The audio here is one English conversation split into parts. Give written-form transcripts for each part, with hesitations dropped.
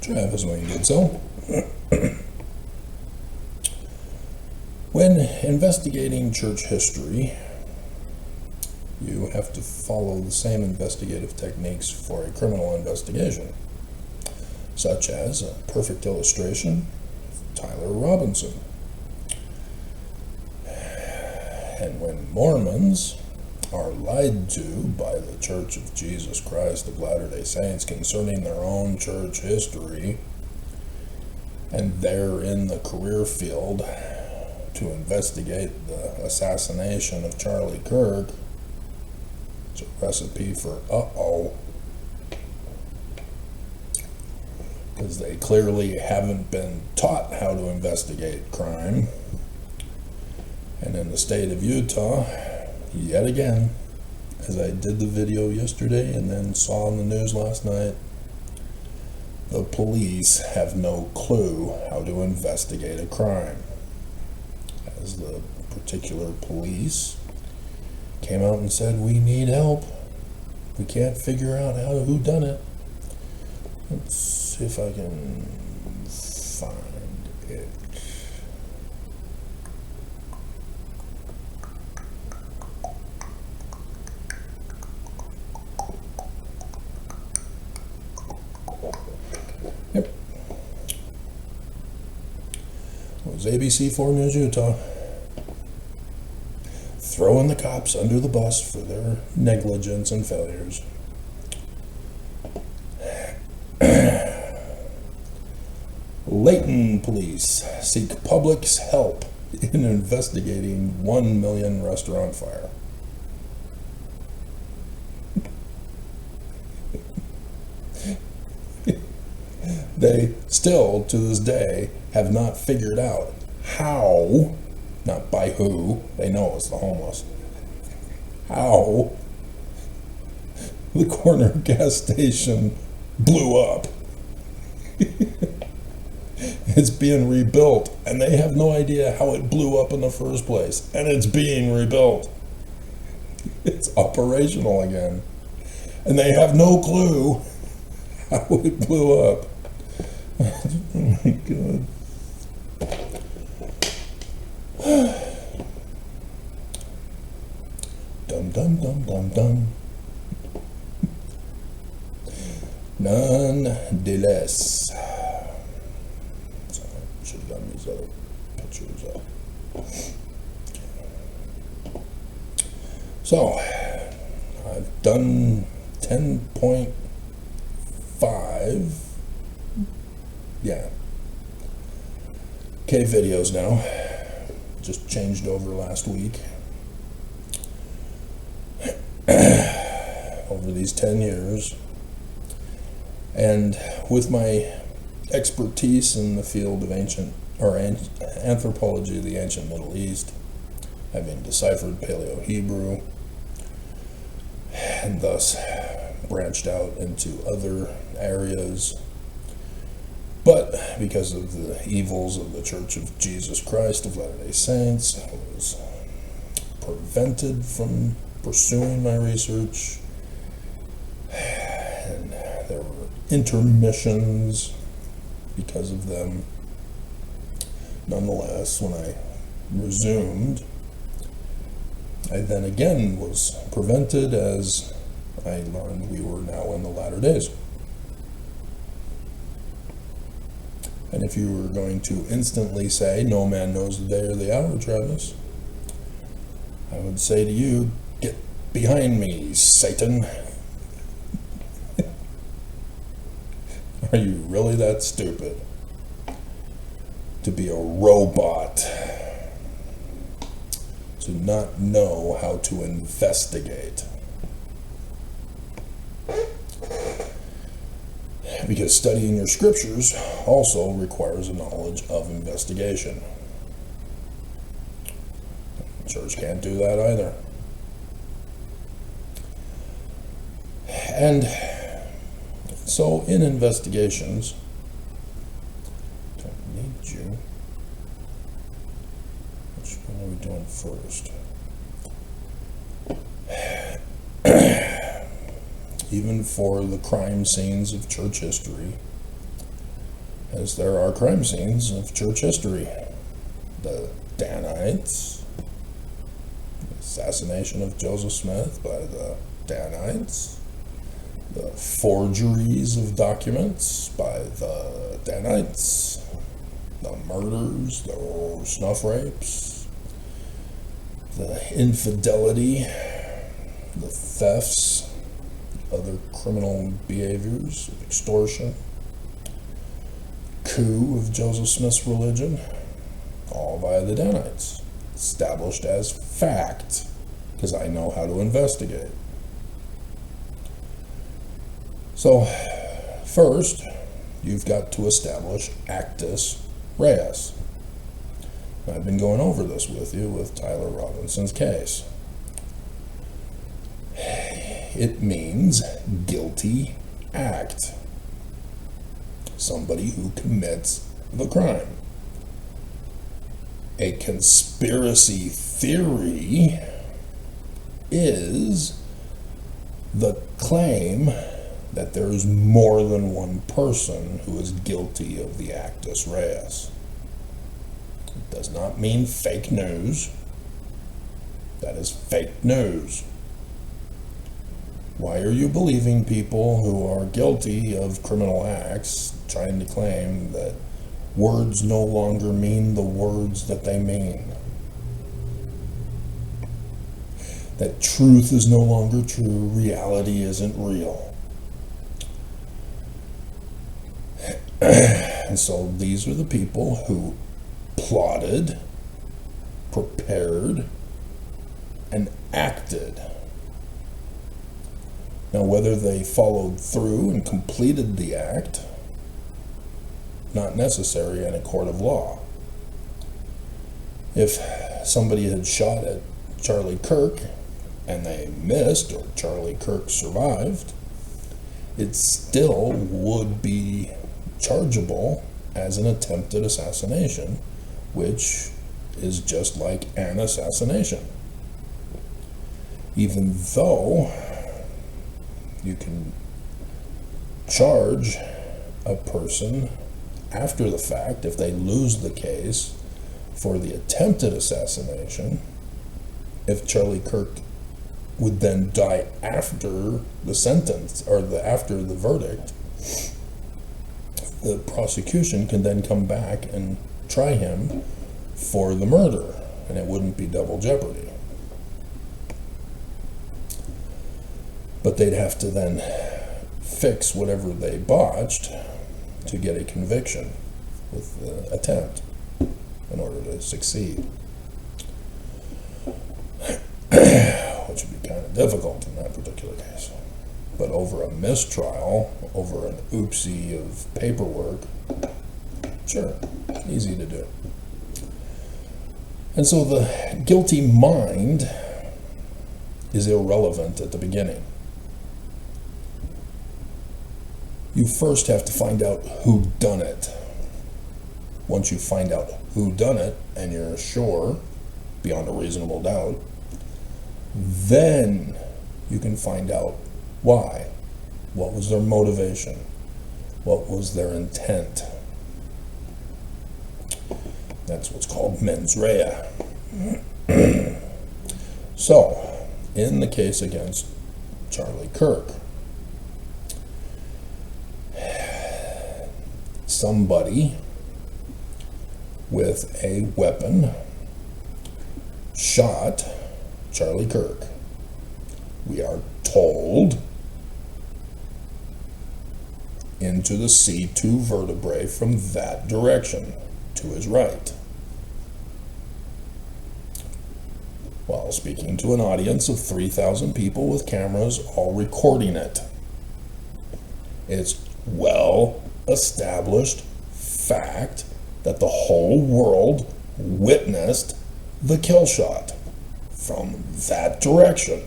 Travis Wayne did so. When investigating church history, you have to follow the same investigative techniques for a criminal investigation, such as a perfect illustration, Tyler Robinson. And when Mormons are lied to by the Church of Jesus Christ of Latter-day Saints concerning their own church history, and they're in the career field to investigate the assassination of Charlie Kirk, it's a recipe for uh-oh, because they clearly haven't been taught how to investigate crime. And in the state of Utah, yet again, as I did the video yesterday and then saw in the news last night, the police have no clue how to investigate a crime. As the particular police came out and said, we need help. We can't figure out who done it. Let's see if I can find it. Yep. It was ABC4 News Utah. Throwing the cops under the bus for their negligence and failures. Layton police seek public's help in investigating 1 million restaurant fire. They still, to this day, have not figured out how, not by who, they know it's the homeless, how the corner gas station blew up. It's being rebuilt, and they have no idea how it blew up in the first place, and it's being rebuilt. It's operational again, and they have no clue how it blew up. Oh my God. Dum dum dum dum dum. Nonetheless, so I should have done these other pictures up. So I've done 10.5. Yeah. K videos now. Just changed over last week. Over these 10 years. And with my expertise in the field of anthropology of the ancient Middle East, having deciphered Paleo-Hebrew, and thus branched out into other areas. But because of the evils of the Church of Jesus Christ of Latter-day Saints, I was prevented from pursuing my research, and there were intermissions because of them. Nonetheless, when I resumed, I then again was prevented as I learned we were now in the latter days. And if you were going to instantly say, no man knows the day or the hour, Travis, I would say to you, get behind me, Satan. Are you really that stupid to be a robot, to not know how to investigate? Because studying your scriptures also requires a knowledge of investigation. The church can't do that either. And so in investigations, don't need you. Which one are we doing first? Even for the crime scenes of church history, as there are crime scenes of church history. The Danites, the assassination of Joseph Smith by the Danites, the forgeries of documents by the Danites, the murders, the snuff rapes, the infidelity, the thefts, other criminal behaviors, extortion, coup of Joseph Smith's religion, all via the Danites, established as fact, because I know how to investigate. So, first, you've got to establish actus reus. I've been going over this with you with Tyler Robinson's case. It means guilty act. Somebody who commits the crime. A conspiracy theory is the claim that there is more than one person who is guilty of the actus reus. It does not mean fake news. That is fake news. Why are you believing people who are guilty of criminal acts trying to claim that words no longer mean the words that they mean? That truth is no longer true, reality isn't real. And so these are the people who plotted, prepared, and acted. Now, whether they followed through and completed the act, not necessary in a court of law. If somebody had shot at Charlie Kirk and they missed, or Charlie Kirk survived, it still would be chargeable as an attempted assassination, which is just like an assassination. Even though you can charge a person after the fact if they lose the case for the attempted assassination, if Charlie Kirk would then die after the sentence or after the verdict, the prosecution can then come back and try him for the murder, and it wouldn't be double jeopardy. But they'd have to then fix whatever they botched to get a conviction with the attempt in order to succeed. Which would be kind of difficult in that particular case. But over a mistrial, over an oopsie of paperwork, sure, easy to do. And so the guilty mind is irrelevant at the beginning. You first have to find out who done it. Once you find out who done it, and you're sure, beyond a reasonable doubt, then you can find out why. What was their motivation? What was their intent? That's what's called mens rea. So, in the case against Charlie Kirk, somebody with a weapon shot Charlie Kirk. We are told into the C2 vertebrae from that direction to his right, while speaking to an audience of 3,000 people with cameras all recording it. It's well established fact that the whole world witnessed the kill shot from that direction.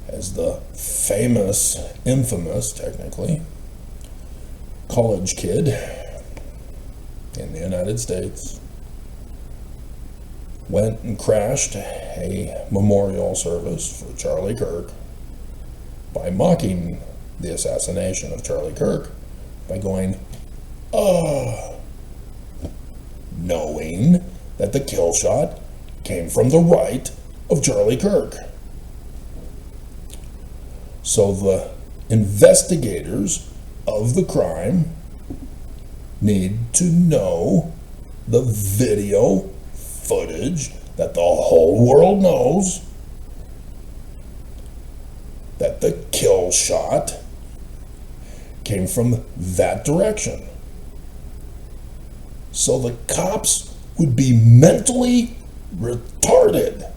As the famous, infamous, technically, college kid in the United States went and crashed a memorial service for Charlie Kirk by mocking the assassination of Charlie Kirk by going, knowing that the kill shot came from the right of Charlie Kirk. So the investigators of the crime need to know the video footage that the whole world knows that the kill shot came from that direction. So the cops would be mentally retarded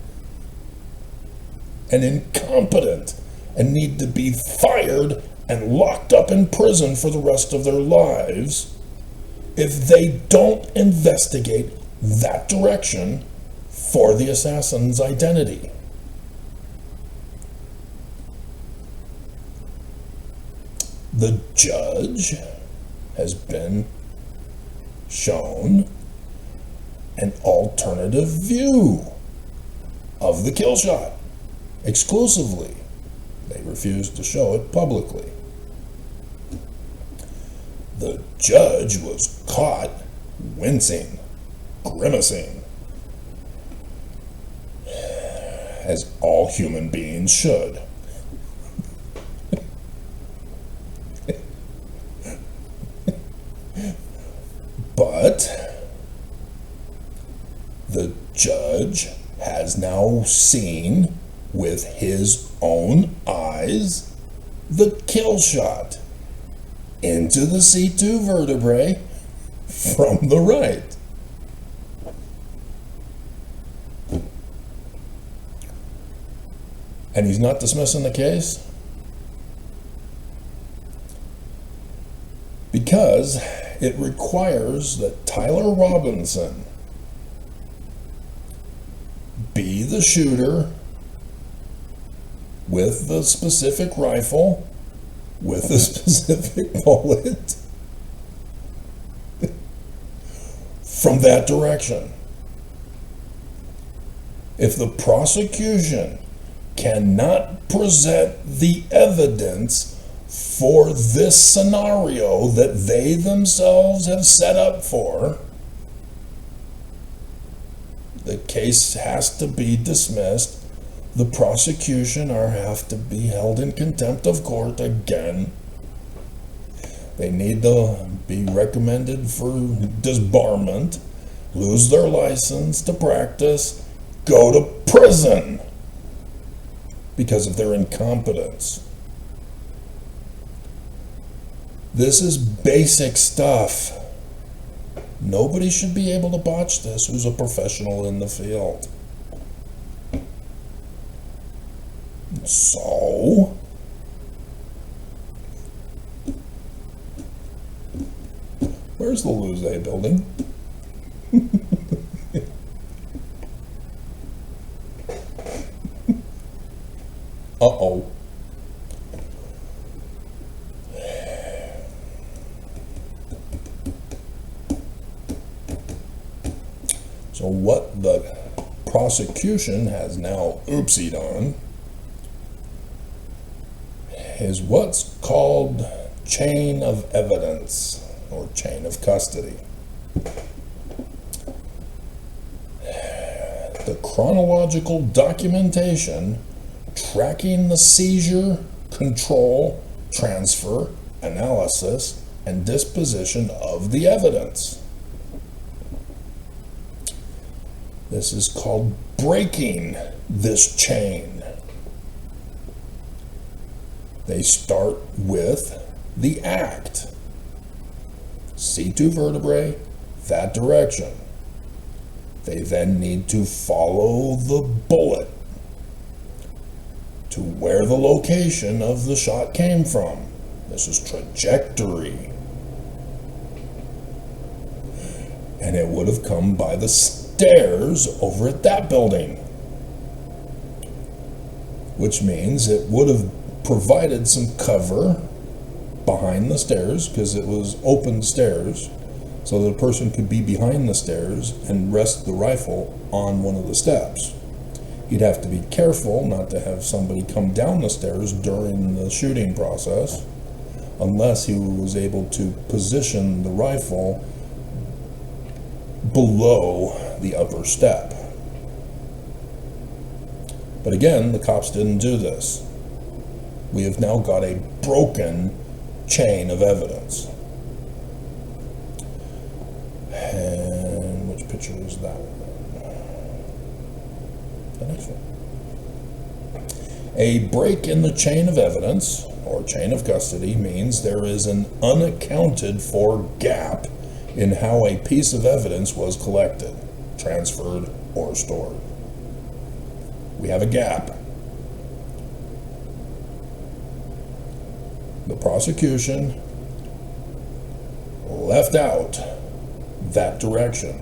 and incompetent and need to be fired and locked up in prison for the rest of their lives if they don't investigate that direction for the assassin's identity. The judge has been shown an alternative view of the kill shot exclusively. They refused to show it publicly. The judge was caught wincing, grimacing, as all human beings should. But the judge has now seen with his own eyes the kill shot into the C2 vertebrae from the right. And he's not dismissing the case because it requires that Tyler Robinson be the shooter with the specific rifle, with the specific bullet, from that direction. If the prosecution cannot present the evidence for this scenario that they themselves have set up for, the case has to be dismissed. The prosecution have to be held in contempt of court again. They need to be recommended for disbarment, lose their license to practice, go to prison because of their incompetence. This is basic stuff. Nobody should be able to botch this who's a professional in the field. So, where's the Luze building? Uh-oh. So what the prosecution has now oopsied on is what's called chain of evidence or chain of custody. The chronological documentation tracking the seizure, control, transfer, analysis, and disposition of the evidence. This is called breaking this chain. They start with the act. C2 vertebrae, that direction. They then need to follow the bullet to where the location of the shot came from. This is trajectory. And it would have come by the stairs over at that building, which means it would have provided some cover behind the stairs because it was open stairs, so that a person could be behind the stairs and rest the rifle on one of the steps. He'd have to be careful not to have somebody come down the stairs during the shooting process, unless he was able to position the rifle below the upper step. But again, the cops didn't do this. We have now got a broken chain of evidence. And which picture is that one? The next one. A break in the chain of evidence, or chain of custody, means there is an unaccounted for gap in how a piece of evidence was collected, transferred, or stored. We have a gap. The prosecution left out that direction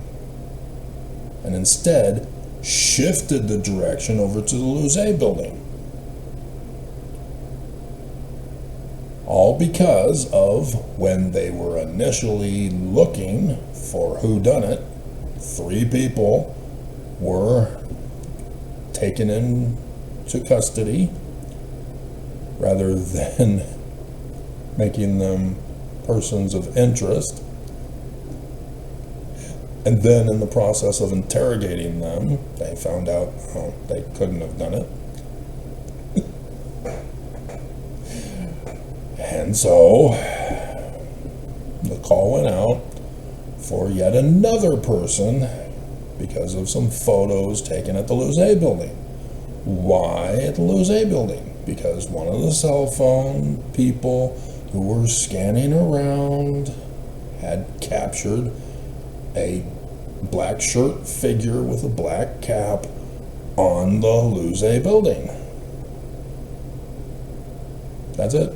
and instead shifted the direction over to the Luce building. All because of when they were initially looking for whodunit, 3 people were taken into custody rather than making them persons of interest. And then in the process of interrogating them, they found out they couldn't have done it. And so the call went out for yet another person because of some photos taken at the Luce building. Why at the Luce building? Because one of the cell phone people who were scanning around had captured a black shirt figure with a black cap on the Luce building. That's it.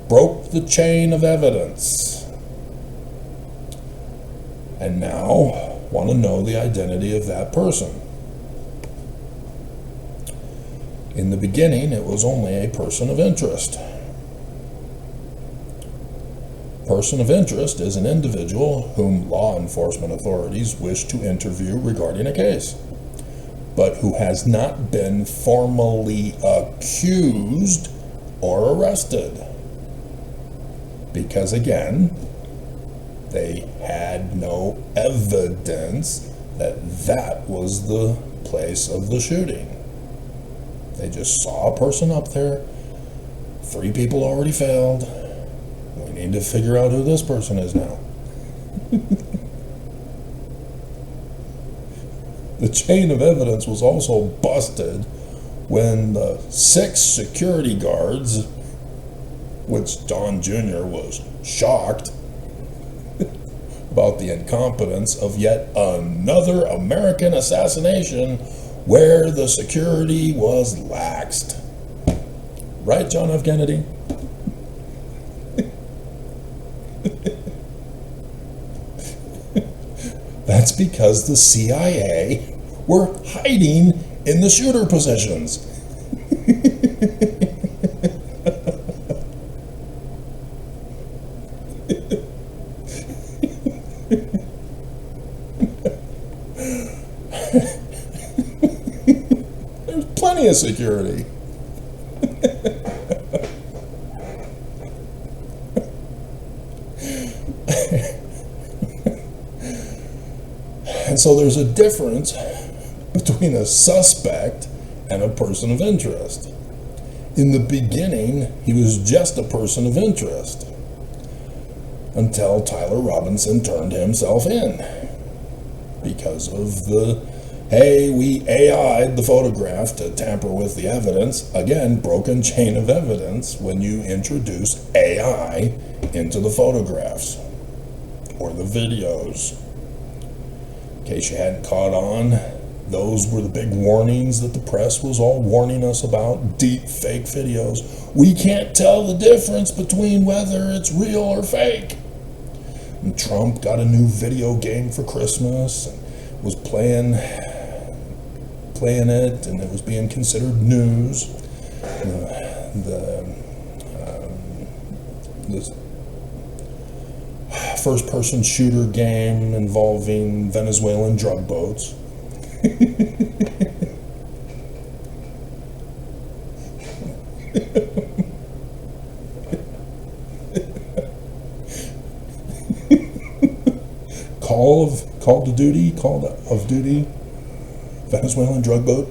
Broke the chain of evidence. And now want to know the identity of that person. In the beginning, it was only a person of interest. Person of interest is an individual whom law enforcement authorities wish to interview regarding a case, but who has not been formally accused or arrested. Because again, they had no evidence that that was the place of the shooting. They just saw a person up there. 3 people already failed. We need to figure out who this person is now. The chain of evidence was also busted when the 6 security guards, which Don Jr. was shocked about the incompetence of yet another American assassination where the security was laxed. Right, John F. Kennedy? That's because the CIA were hiding in the shooter positions. There's plenty of security. And so there's a difference between a suspect and a person of interest. In the beginning, he was just a person of interest until Tyler Robinson turned himself in because of the, hey, we AI'd the photograph to tamper with the evidence. Again, broken chain of evidence when you introduce AI into the photographs or the videos. In case you hadn't caught on, those were the big warnings that the press was all warning us about. Deep fake videos. We can't tell the difference between whether it's real or fake. And Trump got a new video game for Christmas and was playing it, and it was being considered news. This first-person shooter game involving Venezuelan drug boats. Call of Duty, Venezuelan drug boat.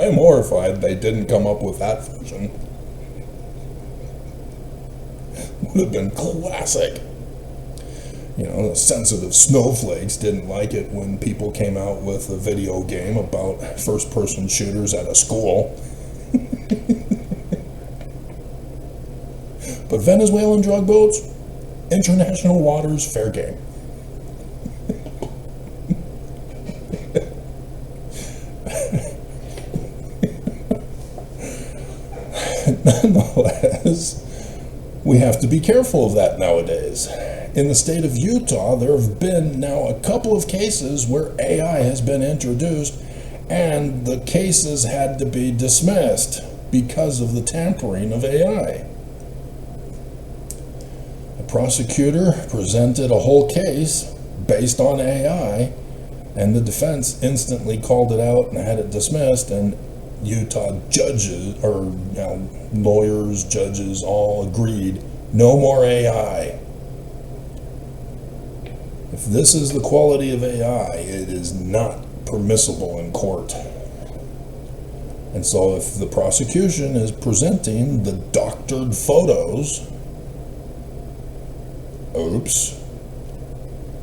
I'm horrified they didn't come up with that version. Would have been classic. You know, the sensitive snowflakes didn't like it when people came out with a video game about first-person shooters at a school. But Venezuelan drug boats, international waters, fair game. Nonetheless, we have to be careful of that nowadays. In the state of Utah, there have been now a couple of cases where AI has been introduced, and the cases had to be dismissed because of the tampering of AI. The prosecutor presented a whole case based on AI, and the defense instantly called it out and had it dismissed, and Utah judges, or lawyers, judges, all agreed, no more AI. If this is the quality of AI, it is not permissible in court. And so if the prosecution is presenting the doctored photos, oops,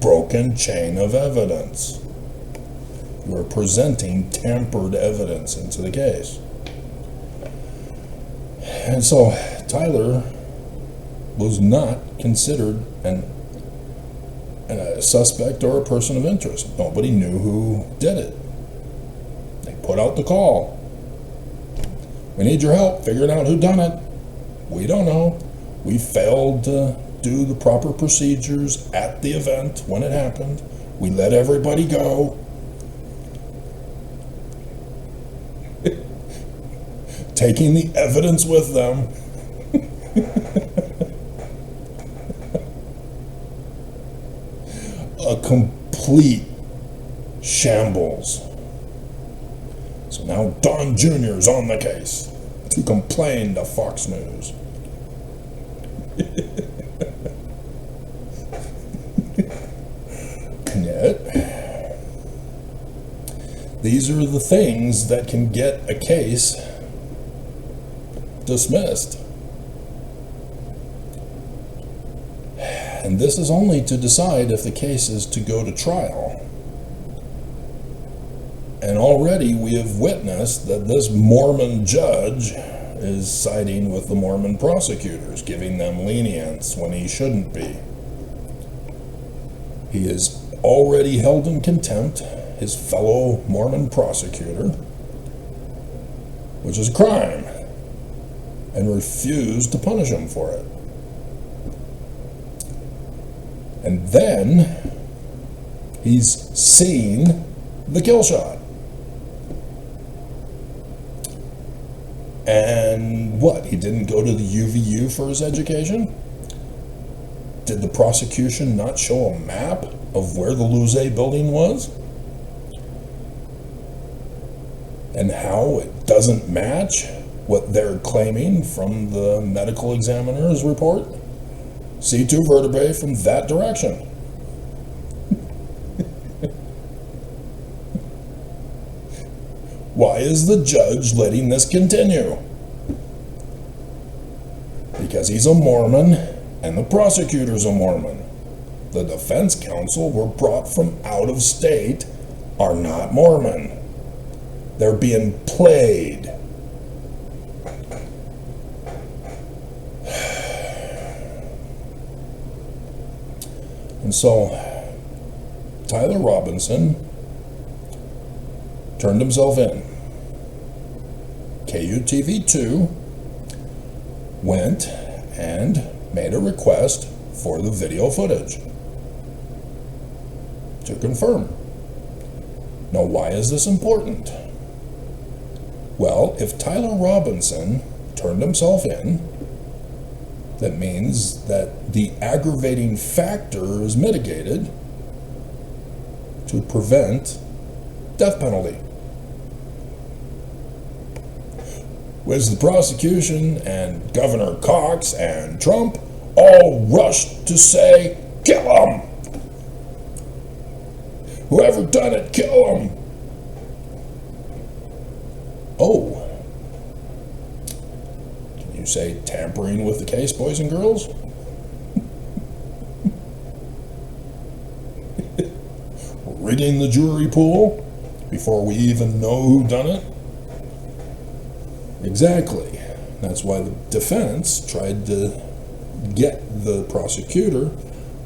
broken chain of evidence. You are presenting tampered evidence into the case. And so Tyler was not considered a suspect or a person of interest. Nobody knew who did it. They put out the call. We need your help figuring out who done it. We don't know. We failed to do the proper procedures at the event when it happened. We let everybody go. Taking the evidence with them. A complete shambles. So now Don Jr. is on the case to complain to Fox News. And yet, these are the things that can get a case dismissed. And this is only to decide if the case is to go to trial. And already we have witnessed that this Mormon judge is siding with the Mormon prosecutors, giving them lenience when he shouldn't be. He has already held in contempt his fellow Mormon prosecutor, which is a crime, and refused to punish him for it. And then he's seen the kill shot. And what? He didn't go to the UVU for his education? Did the prosecution not show a map of where the Luce building was? And how it doesn't match what they're claiming from the medical examiner's report? C2 vertebrae from that direction. Why is the judge letting this continue? Because he's a Mormon and the prosecutor's a Mormon. The defense counsel were brought from out of state, are not Mormon. They're being played. And so Tyler Robinson turned himself in. KUTV2 went and made a request for the video footage to confirm. Now, why is this important? Well, if Tyler Robinson turned himself in, that means that the aggravating factor is mitigated to prevent death penalty. Which the prosecution and Governor Cox and Trump all rushed to say Kill him! Whoever done it, kill him! Oh. Can you say tampering with the case, boys and girls? Rigging the jury pool before we even know who done it? Exactly. That's why the defense tried to get the prosecutor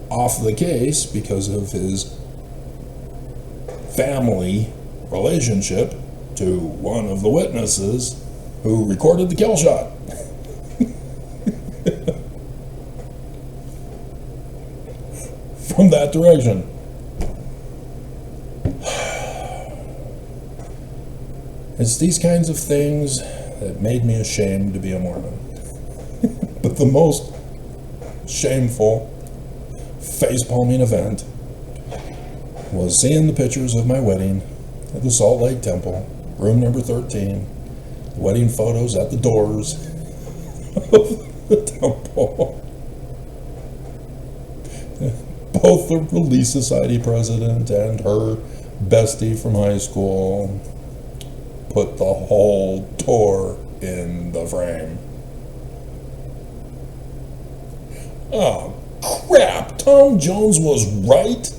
off the case because of his family relationship to one of the witnesses who recorded the kill shot. From that direction. It's these kinds of things that made me ashamed to be a Mormon. But the most shameful face-palming event was seeing the pictures of my wedding at the Salt Lake Temple, room number 13, the wedding photos at the doors of the temple. Both the Relief Society president and her bestie from high school put the whole tour in the frame. Oh, crap! Tom Jones was right.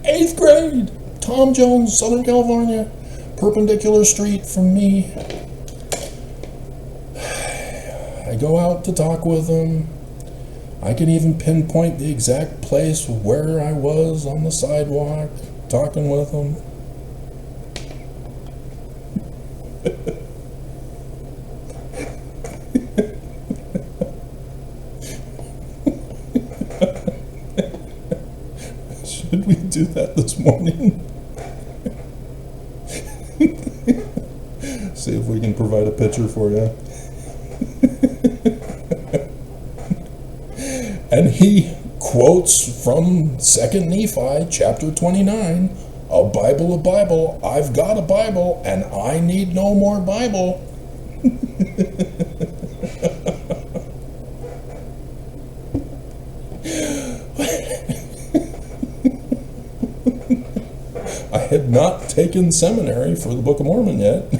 8th grade. Tom Jones, Southern California. Perpendicular street from me. I go out to talk with him. I can even pinpoint the exact place where I was on the sidewalk talking with him. Should we do that this morning? See if we can provide a picture for you. And he quotes from 2 Nephi chapter 29, a Bible, I've got a Bible, and I need no more Bible. I had not taken seminary for the Book of Mormon yet.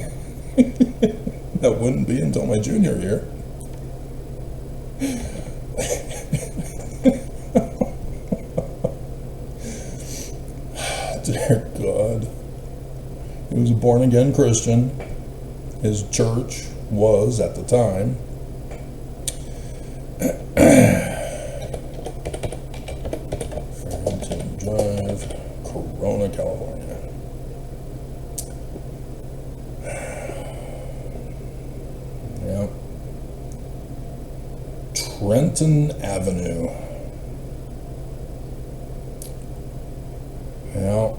That wouldn't be until my junior year. Dear God. He was a born-again Christian. His church was, at the time, Farrington Drive, Corona, California. Yep. Trenton Avenue. Well,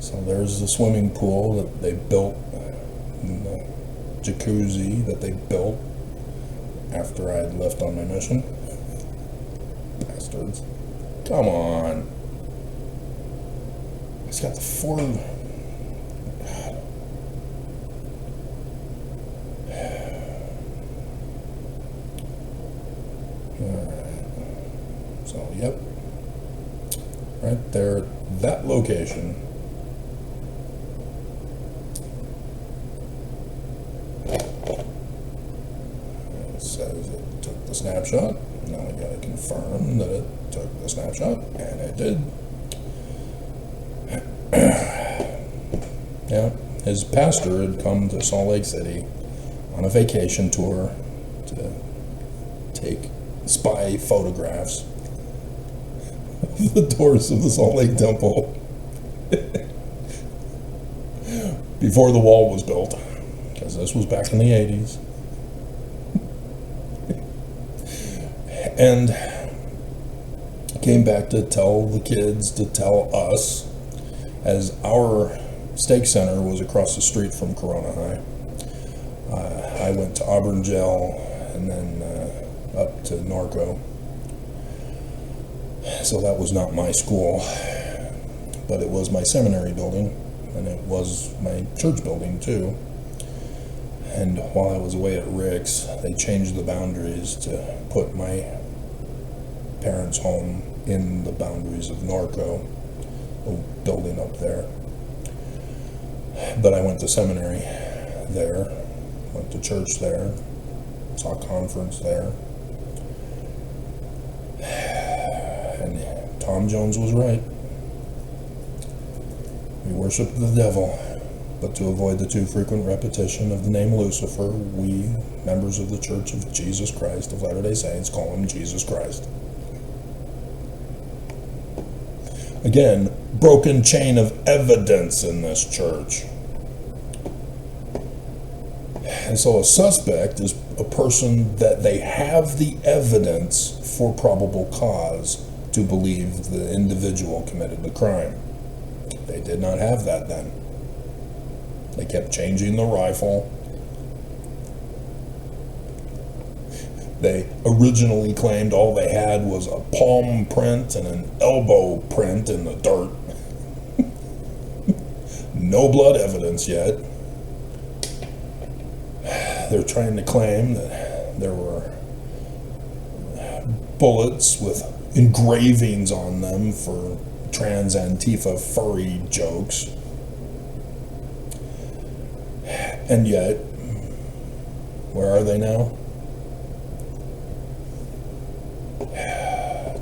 so there's the swimming pool that they built, and the jacuzzi that they built after I had left on my mission. Bastards. Come on. It's got the four... God. Alright. So, yep. Right there, that location. It says it took the snapshot. Now I gotta confirm that it took the snapshot, and it did. Yeah, his pastor had come to Salt Lake City on a vacation tour to take spy photographs of the doors of the Salt Lake Temple before the wall was built, because this was back in the 80s. And came back to tell the kids, to tell us, as our stake center was across the street from Corona High. I went to Auburn Jail and then up to Norco. So that was not my school, but it was my seminary building, and it was my church building too. And while I was away at Rick's, they changed the boundaries to put my parents' home in the boundaries of Norco, the building up there. But I went to seminary there, went to church there, saw a conference there. And Tom Jones was right. We worship the devil, but to avoid the too frequent repetition of the name Lucifer, we, members of the Church of Jesus Christ of Latter-day Saints, call him Jesus Christ. Again, broken chain of evidence in this church. And so a suspect is a person that they have the evidence for probable cause to believe the individual committed the crime. They did not have that then. They kept changing the rifle. They originally claimed all they had was a palm print and an elbow print in the dirt. No blood evidence yet. They're trying to claim that there were bullets with engravings on them for trans Antifa furry jokes. And yet, where are they now?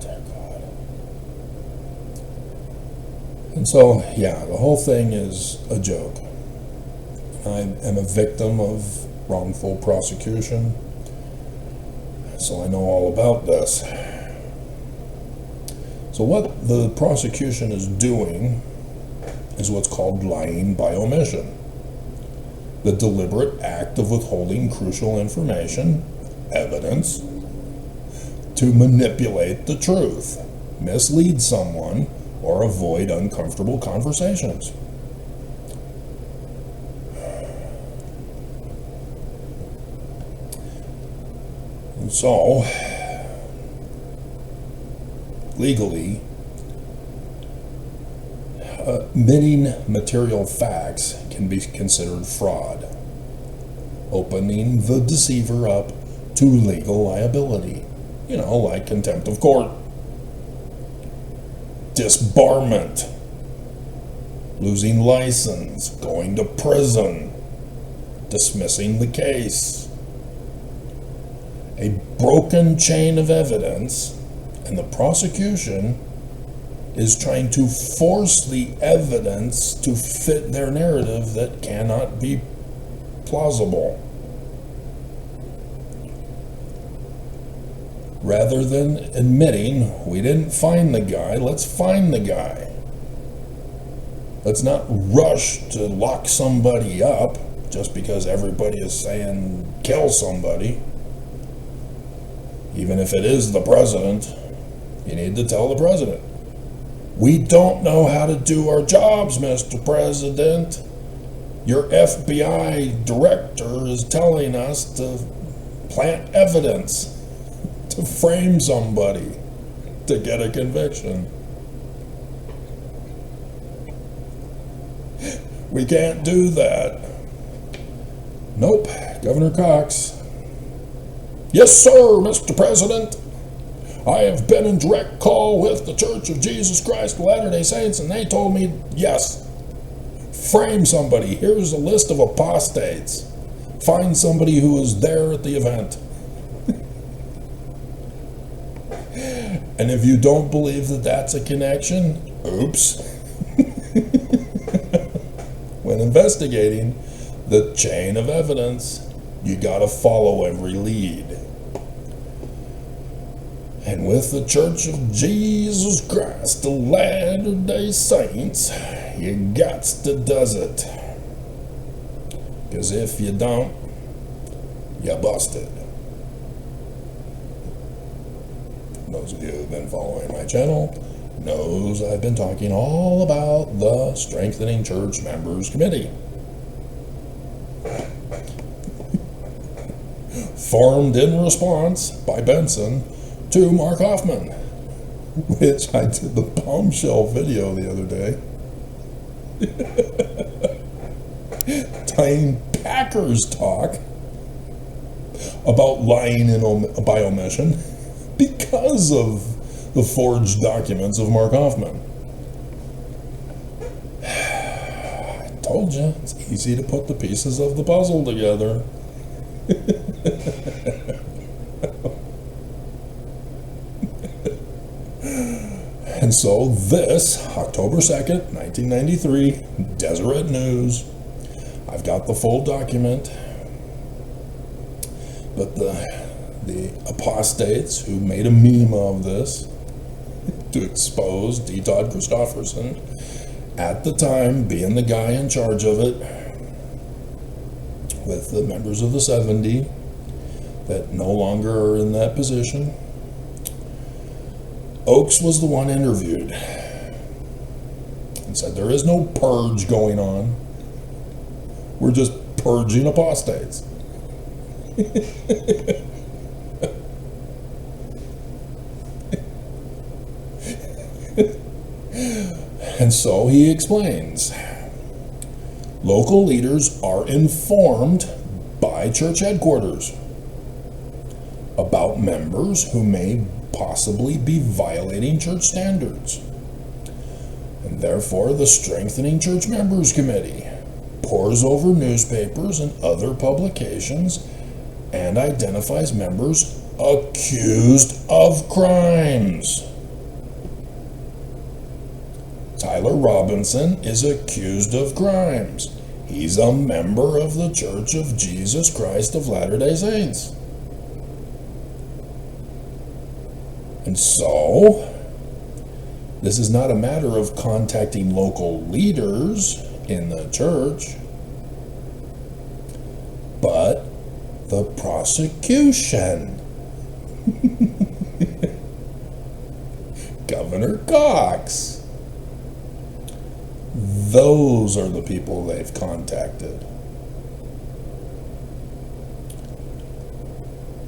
Dear God. And so, yeah, the whole thing is a joke. I am a victim of wrongful prosecution, so I know all about this. So what the prosecution is doing is what's called lying by omission. The deliberate act of withholding crucial information, evidence, to manipulate the truth, mislead someone, or avoid uncomfortable conversations. And so, legally, omitting material facts can be considered fraud, opening the deceiver up to legal liability, like contempt of court, disbarment, losing license, going to prison, dismissing the case. A broken chain of evidence, and the prosecution is trying to force the evidence to fit their narrative that cannot be plausible. Rather than admitting, we didn't find the guy, let's find the guy. Let's not rush to lock somebody up just because everybody is saying kill somebody. Even if it is the president, you need to tell the president. We don't know how to do our jobs, Mr. President. Your FBI director is telling us to plant evidence, to frame somebody, to get a conviction. We can't do that. Nope, Governor Cox. Yes, sir, Mr. President. I have been in direct call with the Church of Jesus Christ of Latter-day Saints, and they told me, yes, frame somebody. Here's a list of apostates. Find somebody who was there at the event. And if you don't believe that that's a connection, oops. When investigating the chain of evidence, you gotta follow every lead. And with the Church of Jesus Christ of Latter-day Saints, you gots to does it. Because if you don't, you busted. Those of you who've been following my channel knows I've been talking all about the Strengthening Church Members Committee. Formed in response by Benson to Mark Hoffman, which I did the bombshell video the other day. Tying Packers talk about lying by omission because of the forged documents of Mark Hoffman. I told you, it's easy to put the pieces of the puzzle together. And so this, October 2nd, 1993, Deseret News, I've got the full document, but the apostates who made a meme of this to expose D. Todd Christofferson, at the time being the guy in charge of it, with the members of the 70 that no longer are in that position. Oakes was the one interviewed and said there is no purge going on. We're just purging apostates. And so he explains, local leaders are informed by church headquarters about members who may possibly be violating church standards. And therefore, the Strengthening Church Members Committee pores over newspapers and other publications and identifies members accused of crimes. Tyler Robinson is accused of crimes. He's a member of the Church of Jesus Christ of Latter-day Saints. And so, this is not a matter of contacting local leaders in the church, but the prosecution. Governor Cox. Those are the people they've contacted.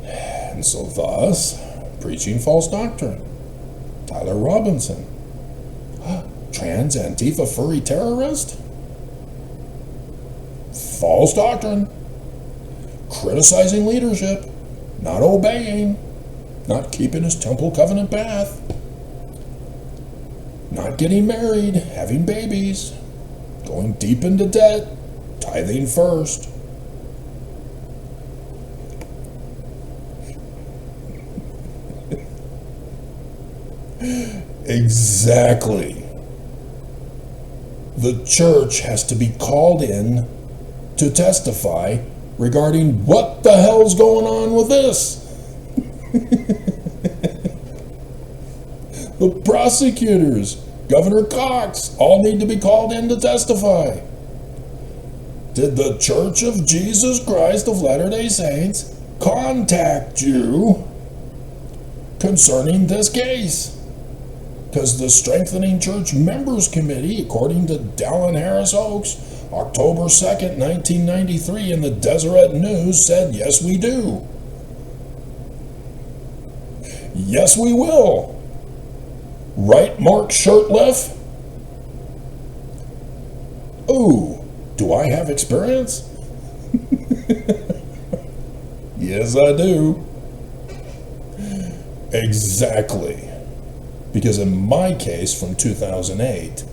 And so thus, preaching false doctrine. Tyler Robinson. Trans Antifa furry terrorist? False doctrine. Criticizing leadership. Not obeying. Not keeping his temple covenant path. Not getting married. Having babies. Going deep into debt. Tithing first. Exactly. The church has to be called in to testify regarding what the hell's going on with this. The prosecutors, Governor Cox, all need to be called in to testify. Did the Church of Jesus Christ of Latter-day Saints contact you concerning this case? Because the Strengthening Church Members Committee, according to Dallin Harris Oakes, October 2nd, 1993, in the Deseret News, said, yes, we do. Yes, we will. Right, Mark Shirtliff? Ooh, do I have experience? Yes, I do. Exactly. Because in my case from 2008,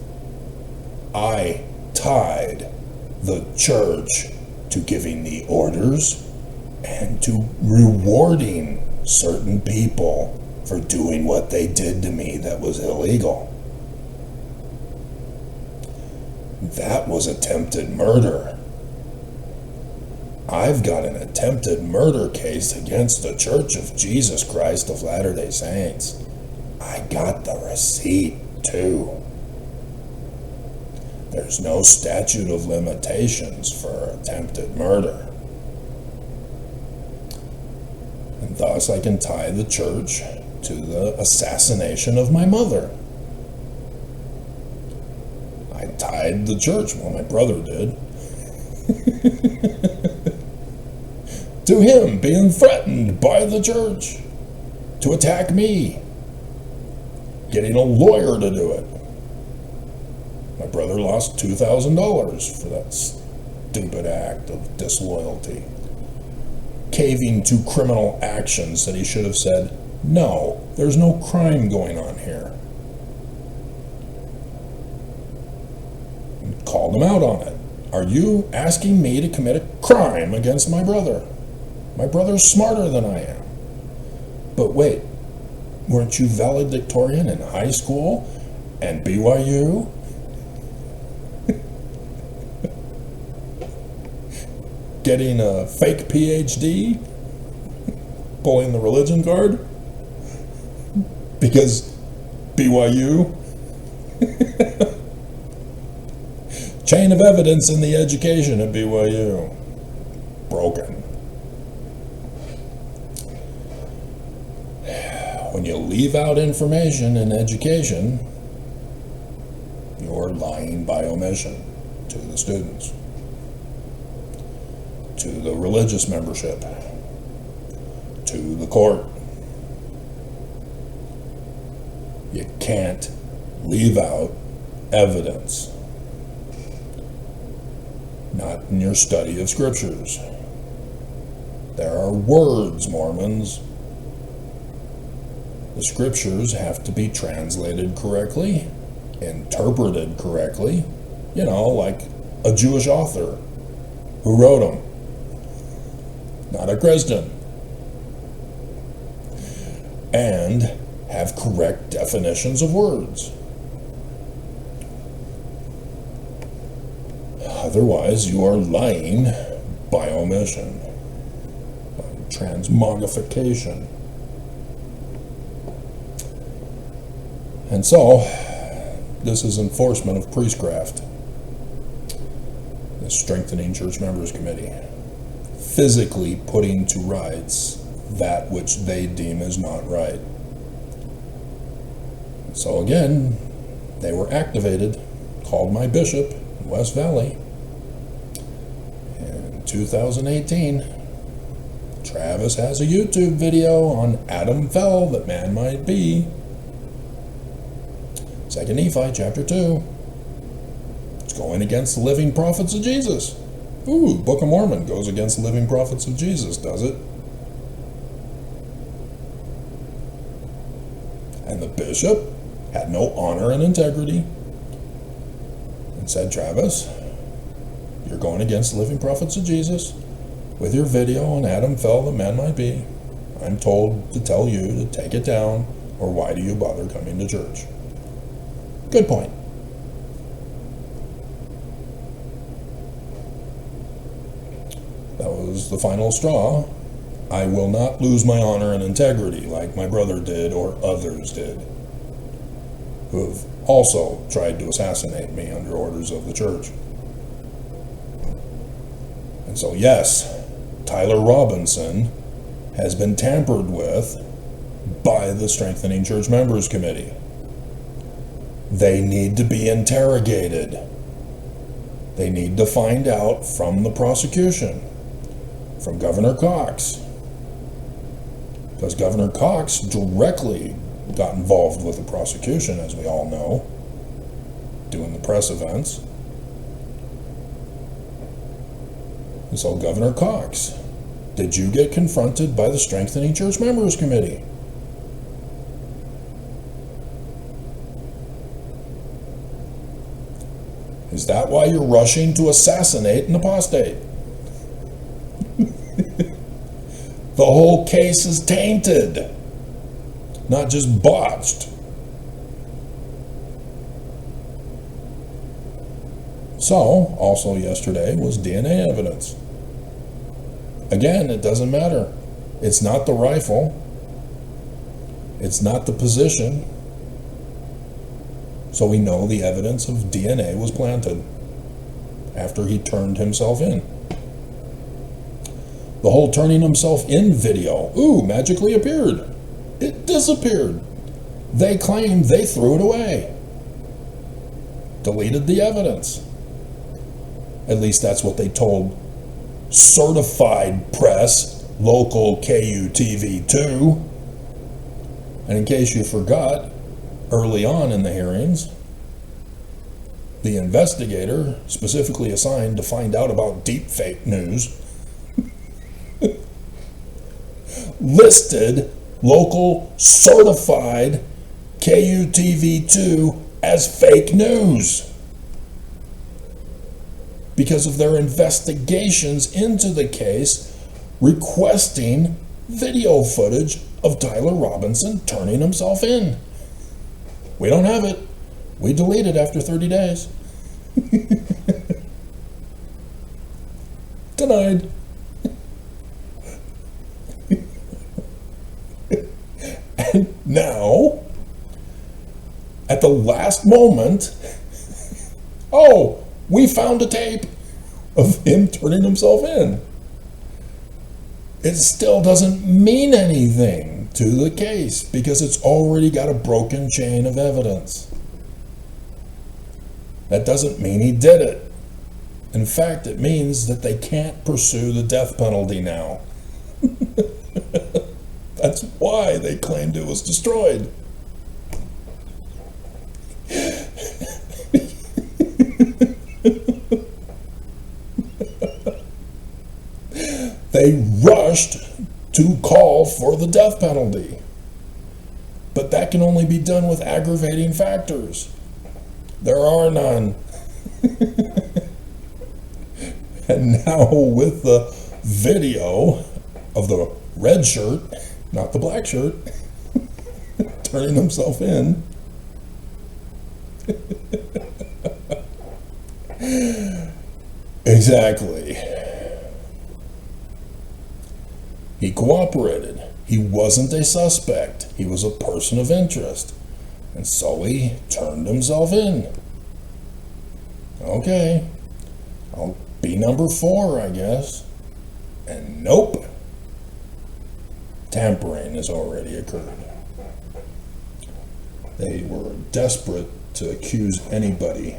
I tied the church to giving the orders and to rewarding certain people for doing what they did to me that was illegal. That was attempted murder. I've got an attempted murder case against the Church of Jesus Christ of Latter-day Saints. I got the receipt, too. There's no statute of limitations for attempted murder. And thus I can tie the church to the assassination of my mother. I tied the church, well, my brother did, to him being threatened by the church to attack me, getting a lawyer to do it. My brother lost $2,000 for that stupid act of disloyalty, caving to criminal actions that he should have said, no, there's no crime going on here. And called him out on it. Are you asking me to commit a crime against my brother? My brother's smarter than I am. But wait, weren't you valedictorian in high school and BYU? Getting a fake PhD? Pulling the religion card? Because BYU? Chain of evidence in the education at BYU. Broken. When you leave out information in education, you're lying by omission to the students, to the religious membership, to the court. You can't leave out evidence. Not in your study of scriptures. There are words, Mormons. The scriptures have to be translated correctly, interpreted correctly, like a Jewish author who wrote them, not a Christian, and have correct definitions of words. Otherwise, you are lying by omission, by transmogrification. And so, this is enforcement of priestcraft. The Strengthening Church Members Committee. Physically putting to rights that which they deem is not right. So again, they were activated, called my bishop in West Valley. In 2018, Travis has a YouTube video on Adam fell that man might be. 2 Nephi chapter 2. It's going against the living prophets of Jesus. Ooh, Book of Mormon goes against the living prophets of Jesus, does it? And the bishop had no honor and integrity and said, Travis, you're going against the living prophets of Jesus with your video on Adam fell that man might be. I'm told to tell you to take it down, or why do you bother coming to church? Good point. That was the final straw. I will not lose my honor and integrity like my brother did or others did, who have also tried to assassinate me under orders of the church. And so yes, Tyler Robinson has been tampered with by the Strengthening Church Members Committee. They need to be interrogated. They need to find out from the prosecution, from Governor Cox, because Governor Cox directly got involved with the prosecution, as we all know, doing the press events. And so, Governor Cox, did you get confronted by the Strengthening Church Members Committee? Is that why you're rushing to assassinate an apostate? The whole case is tainted, not just botched. So, also yesterday was DNA evidence. Again, it doesn't matter. It's not the rifle. It's not the position. So we know the evidence of DNA was planted after he turned himself in. The whole turning himself in video, magically appeared. It disappeared. They claimed they threw it away. Deleted the evidence. At least that's what they told certified press, local KUTV2. And in case you forgot, early on in the hearings, the investigator specifically assigned to find out about deep fake news listed local certified KUTV2 as fake news because of their investigations into the case, requesting video footage of Tyler Robinson turning himself in. We don't have it. We delete it after 30 days. Denied. And now, at the last moment, oh, we found a tape of him turning himself in. It still doesn't mean anything to the case because it's already got a broken chain of evidence. That doesn't mean he did it. In fact, it means that they can't pursue the death penalty now. That's why they claimed it was destroyed. They rushed to call for the death penalty. But that can only be done with aggravating factors. There are none. And now with the video of the red shirt, not the black shirt, turning himself in, exactly. He cooperated. He wasn't a suspect. He was a person of interest. And so he turned himself in. Okay, I'll be number 4, I guess. And nope. Tampering has already occurred. They were desperate to accuse anybody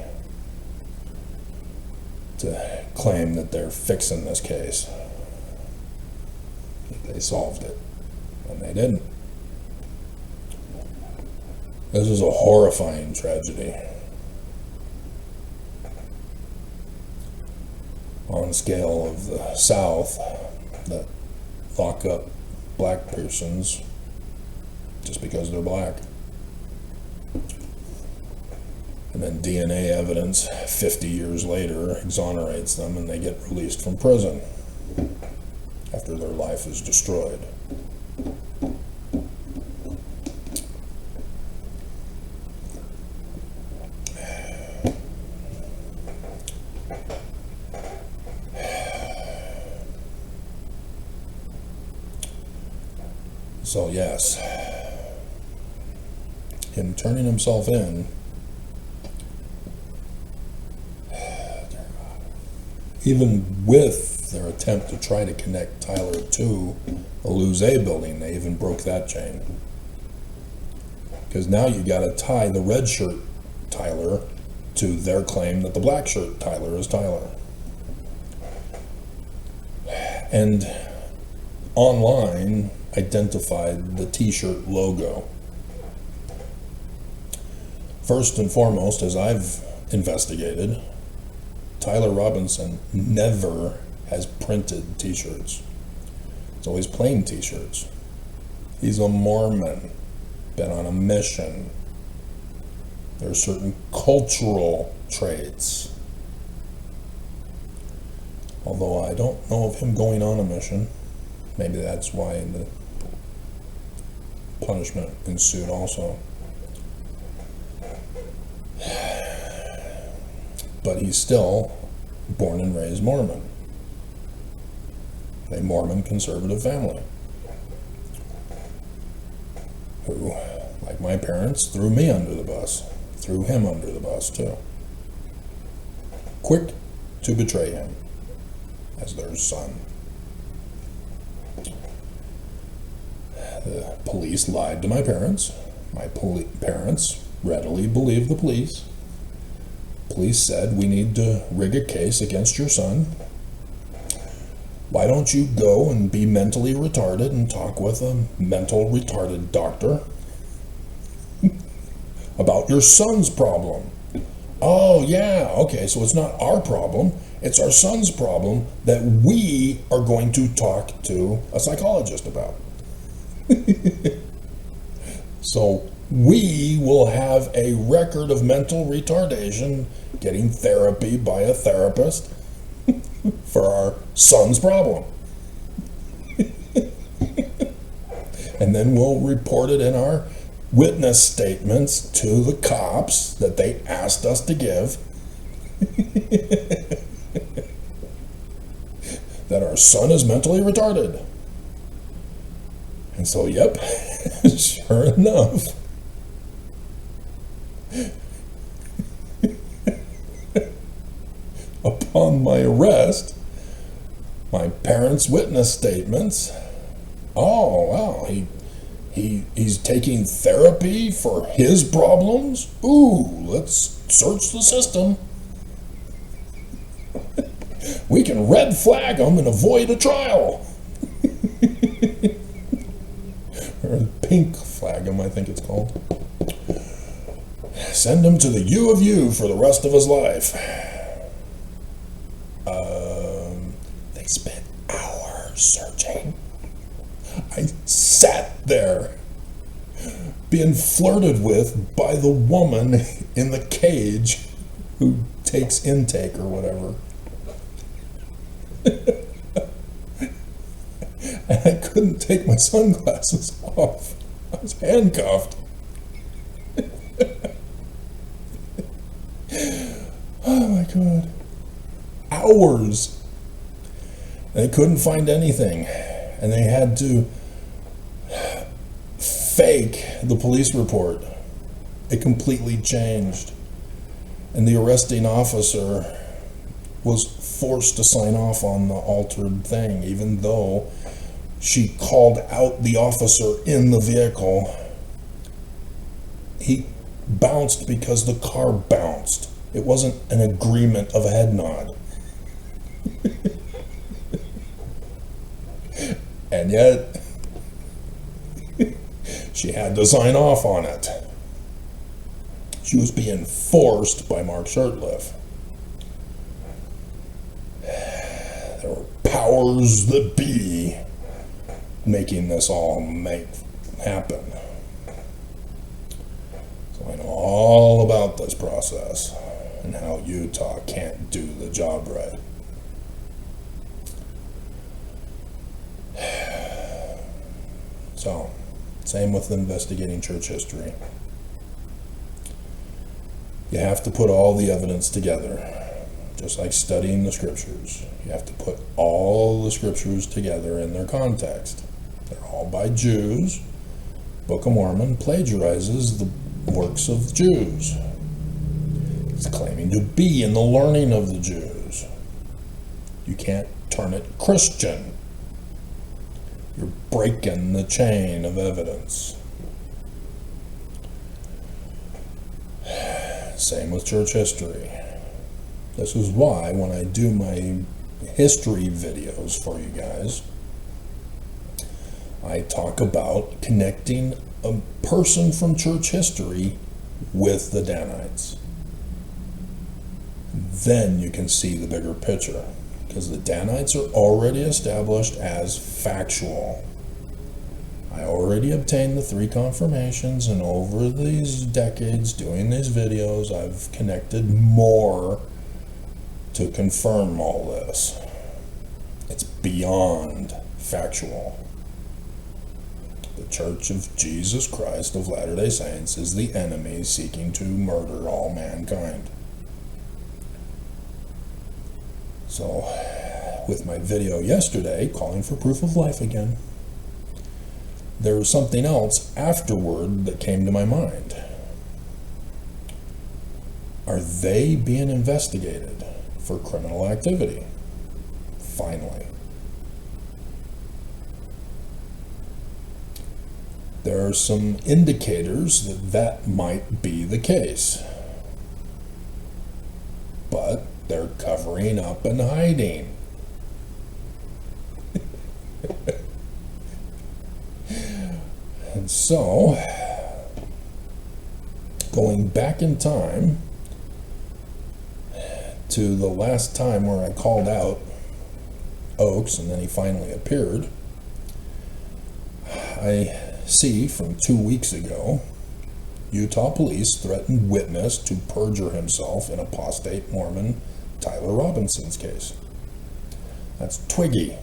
to claim that they're fixing this case. They solved it, and they didn't. This is a horrifying tragedy. On the scale of the South that lock up black persons just because they're black. And then DNA evidence 50 years later exonerates them and they get released from prison after their life is destroyed. So yes, him turning himself in, even with their attempt to try to connect Tyler to the Luz building, they even broke that chain. Because now you got to tie the red shirt Tyler to their claim that the black shirt Tyler is Tyler. And online identified the t-shirt logo. First and foremost, as I've investigated, Tyler Robinson never has printed t-shirts. It's always plain t-shirts. He's a Mormon, been on a mission. There are certain cultural traits. Although I don't know of him going on a mission. Maybe that's why the punishment ensued also. But he's still born and raised Mormon. A Mormon conservative family. Who, like my parents, threw me under the bus. Threw him under the bus too. Quick to betray him as their son. The police lied to my parents. My parents readily believed the police. Police said, we need to rig a case against your son. Why don't you go and be mentally retarded and talk with a mental retarded doctor about your son's problem? Oh, yeah, okay, so it's not our problem. It's our son's problem that we are going to talk to a psychologist about. So we will have a record of mental retardation, getting therapy by a therapist for our son's problem. And then we'll report it in our witness statements to the cops that they asked us to give. That our son is mentally retarded. And so, yep, sure enough, upon my arrest, my parents' witness statements, oh, wow, he's taking therapy for his problems? Ooh, let's search the system. We can red flag him and avoid a trial. Or pink flag him, I think it's called. Send him to the U of U for the rest of his life. They spent hours searching. I sat there being flirted with by the woman in the cage who takes intake or whatever. And I couldn't take my sunglasses off. I was handcuffed. Oh my God. Hours. They couldn't find anything. And they had to fake the police report. It completely changed. And the arresting officer was forced to sign off on the altered thing, even though she called out the officer in the vehicle. He bounced because the car bounced. It wasn't an agreement of a head nod. And yet, she had to sign off on it. She was being forced by Mark Shurtleff. There were powers that be making this all happen. So I know all about this process and how Utah can't do the job right. So, same with investigating church history. You have to put all the evidence together. Just like studying the scriptures. You have to put all the scriptures together in their context. They're all by Jews. Book of Mormon plagiarizes the works of Jews. It's claiming to be in the learning of the Jews. You can't turn it Christian. You're breaking the chain of evidence. Same with church history. This is why when I do my history videos for you guys, I talk about connecting a person from church history with the Danites. Then you can see the bigger picture, because the Danites are already established as factual. I already obtained the 3 confirmations, and over these decades doing these videos, I've connected more to confirm all this. It's beyond factual. The Church of Jesus Christ of Latter-day Saints is the enemy seeking to murder all mankind. So, with my video yesterday calling for proof of life again, there was something else afterward that came to my mind. Are they being investigated for criminal activity? Finally. There are some indicators that that might be the case. But they're covering up and hiding. And so, going back in time, to the last time where I called out Oaks and then he finally appeared, I see from 2 weeks ago, Utah police threatened witness to perjure himself in apostate Mormon Tyler Robinson's case. That's Twiggy.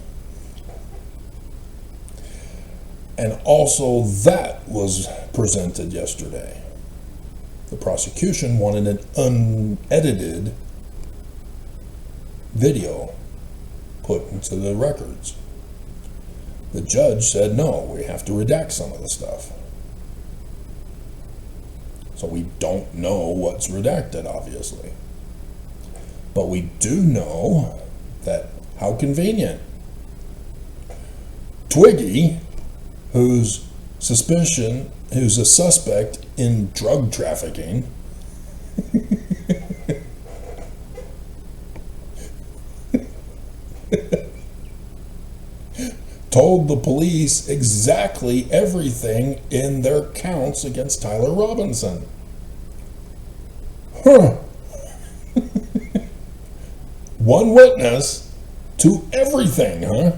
And also that was presented yesterday. The prosecution wanted an unedited video put into the records. The judge said, no, we have to redact some of the stuff. So we don't know what's redacted, obviously. But we do know that, how convenient, Twiggy, who's a suspect in drug trafficking, told the police exactly everything in their counts against Tyler Robinson. Huh. One witness to everything, huh?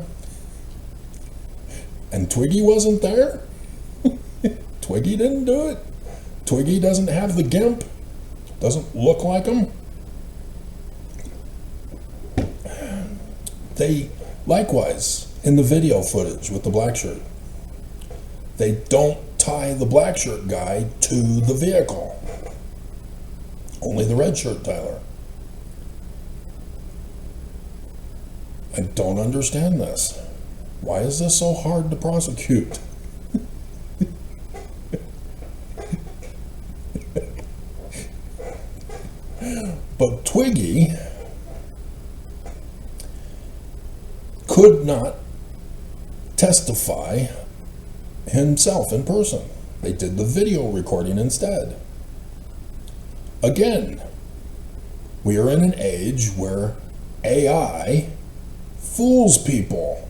And Twiggy wasn't there? Twiggy didn't do it? Twiggy doesn't have the gimp? Doesn't look like him? They, likewise, in the video footage with the black shirt, they don't tie the black shirt guy to the vehicle. Only the red shirt Tyler. I don't understand this. Why is this so hard to prosecute? But Twiggy could not testify himself in person. They did the video recording instead. Again, we are in an age where AI fools people.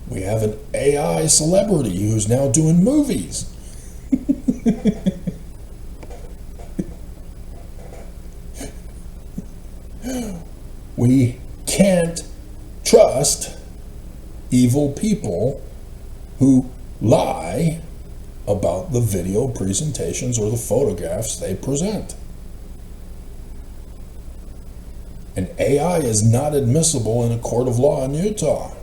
We have an AI celebrity who's now doing movies. We can't trust evil people who lie about the video presentations or the photographs they present. And AI is not admissible in a court of law in Utah.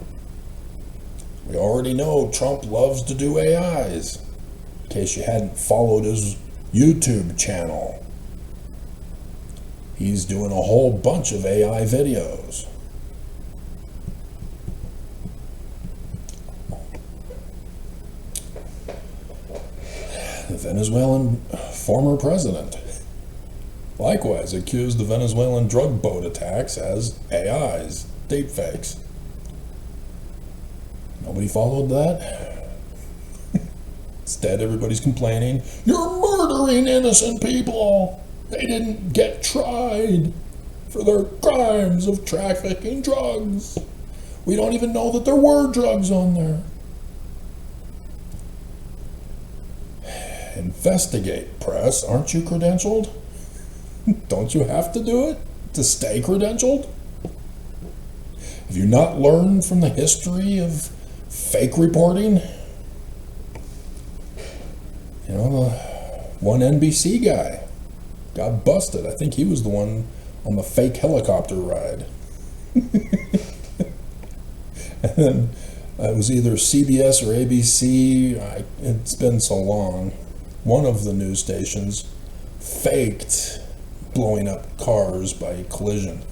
We already know Trump loves to do AIs, in case you hadn't followed his YouTube channel. He's doing a whole bunch of AI videos. The Venezuelan former president likewise accused the Venezuelan drug boat attacks as AIs, deepfakes. Nobody followed that. Instead, everybody's complaining, you're murdering innocent people. They didn't get tried for their crimes of trafficking drugs. We don't even know that there were drugs on there. Investigate, press. Aren't you credentialed? Don't you have to do it to stay credentialed? Have you not learned from the history of fake reporting? You know, the one NBC guy got busted. I think he was the one on the fake helicopter ride. And then it was either CBS or ABC. It's been so long. One of the news stations faked blowing up cars by collision.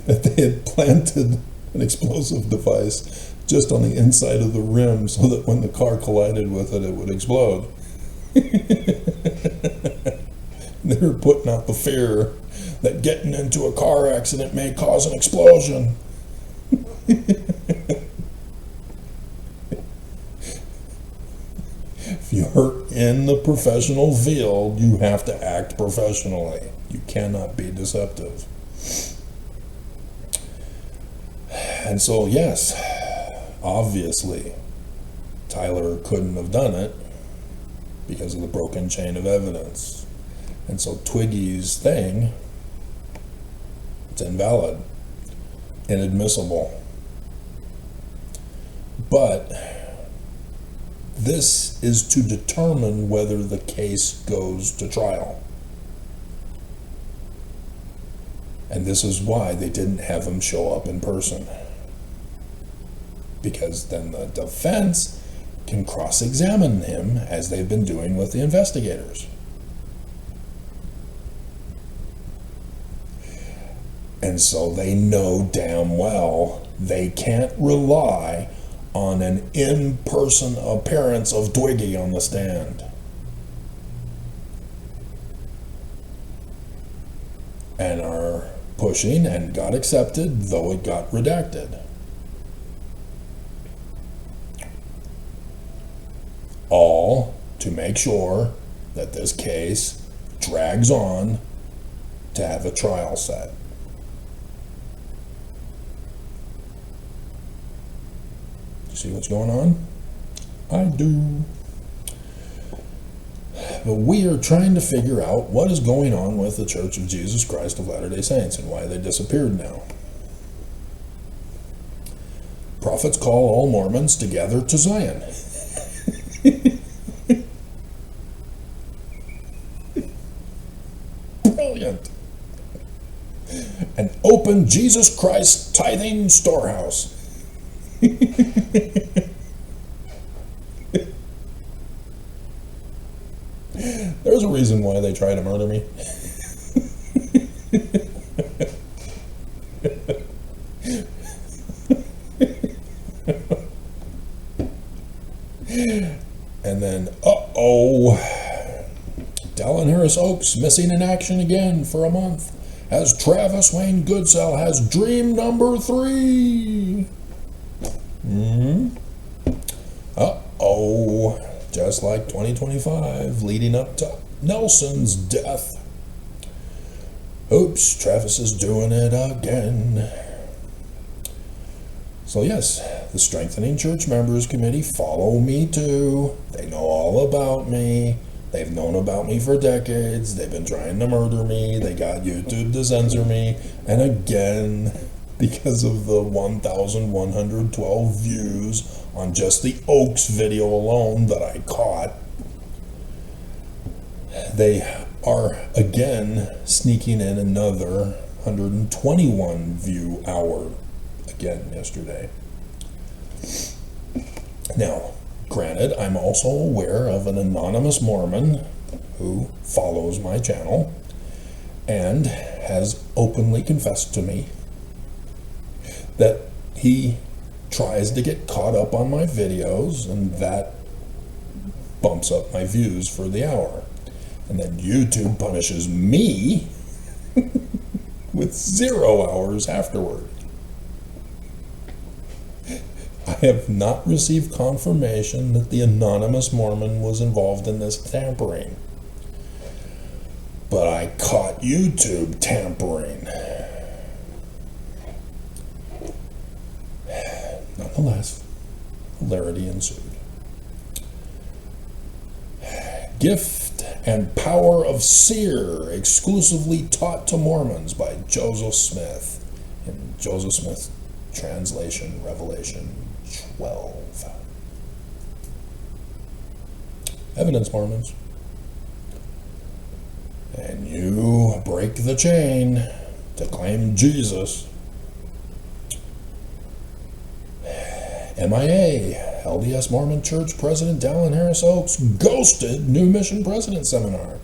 That they had planted an explosive device just on the inside of the rim so that when the car collided with it, it would explode. They were putting out the fear that getting into a car accident may cause an explosion. If you're in the professional field, you have to act professionally. You cannot be deceptive. And so, yes, obviously, Tyler couldn't have done it. because of the broken chain of evidence. And so Twiggy's thing, it's invalid, inadmissible. But this is to determine whether the case goes to trial. And this is why they didn't have him show up in person. Because then the defense can cross-examine him, as they've been doing with the investigators. And so they know damn well they can't rely on an in-person appearance of Twiggy on the stand. And are pushing, and got accepted, though it got redacted. All to make sure that this case drags on to have a trial set. You see what's going on? I do. But we are trying to figure out what is going on with the Church of Jesus Christ of Latter-day Saints and why they disappeared now. Prophets call all Mormons to gather to Zion. Brilliant. An open Jesus Christ tithing storehouse. There's a reason why they try to murder me. And then, Dallin Harris Oaks missing in action again for a month, as Travis Wayne Goodsell has dream number 3. Just like 2025, leading up to Nelson's death. Oops, Travis is doing it again. So yes, the Strengthening Church Members Committee follow me too. They know all about me. They've known about me for decades. They've been trying to murder me. They got YouTube to censor me. And again, because of the 1,112 views on just the Oaks video alone that I caught, they are again sneaking in another 121 view hour again yesterday. Now, granted, I'm also aware of an anonymous Mormon who follows my channel and has openly confessed to me that he tries to get caught up on my videos, and that bumps up my views for the hour. And then YouTube punishes me with 0 hours afterward. I have not received confirmation that the anonymous Mormon was involved in this tampering. But I caught YouTube tampering. Nonetheless, hilarity ensued. Gift and Power of Seer, exclusively taught to Mormons by Joseph Smith, in Joseph Smith's translation, Revelation 12. Evidence, Mormons. And you break the chain to claim Jesus. MIA, LDS Mormon Church President Dallin Harris Oaks ghosted New Mission President Seminar.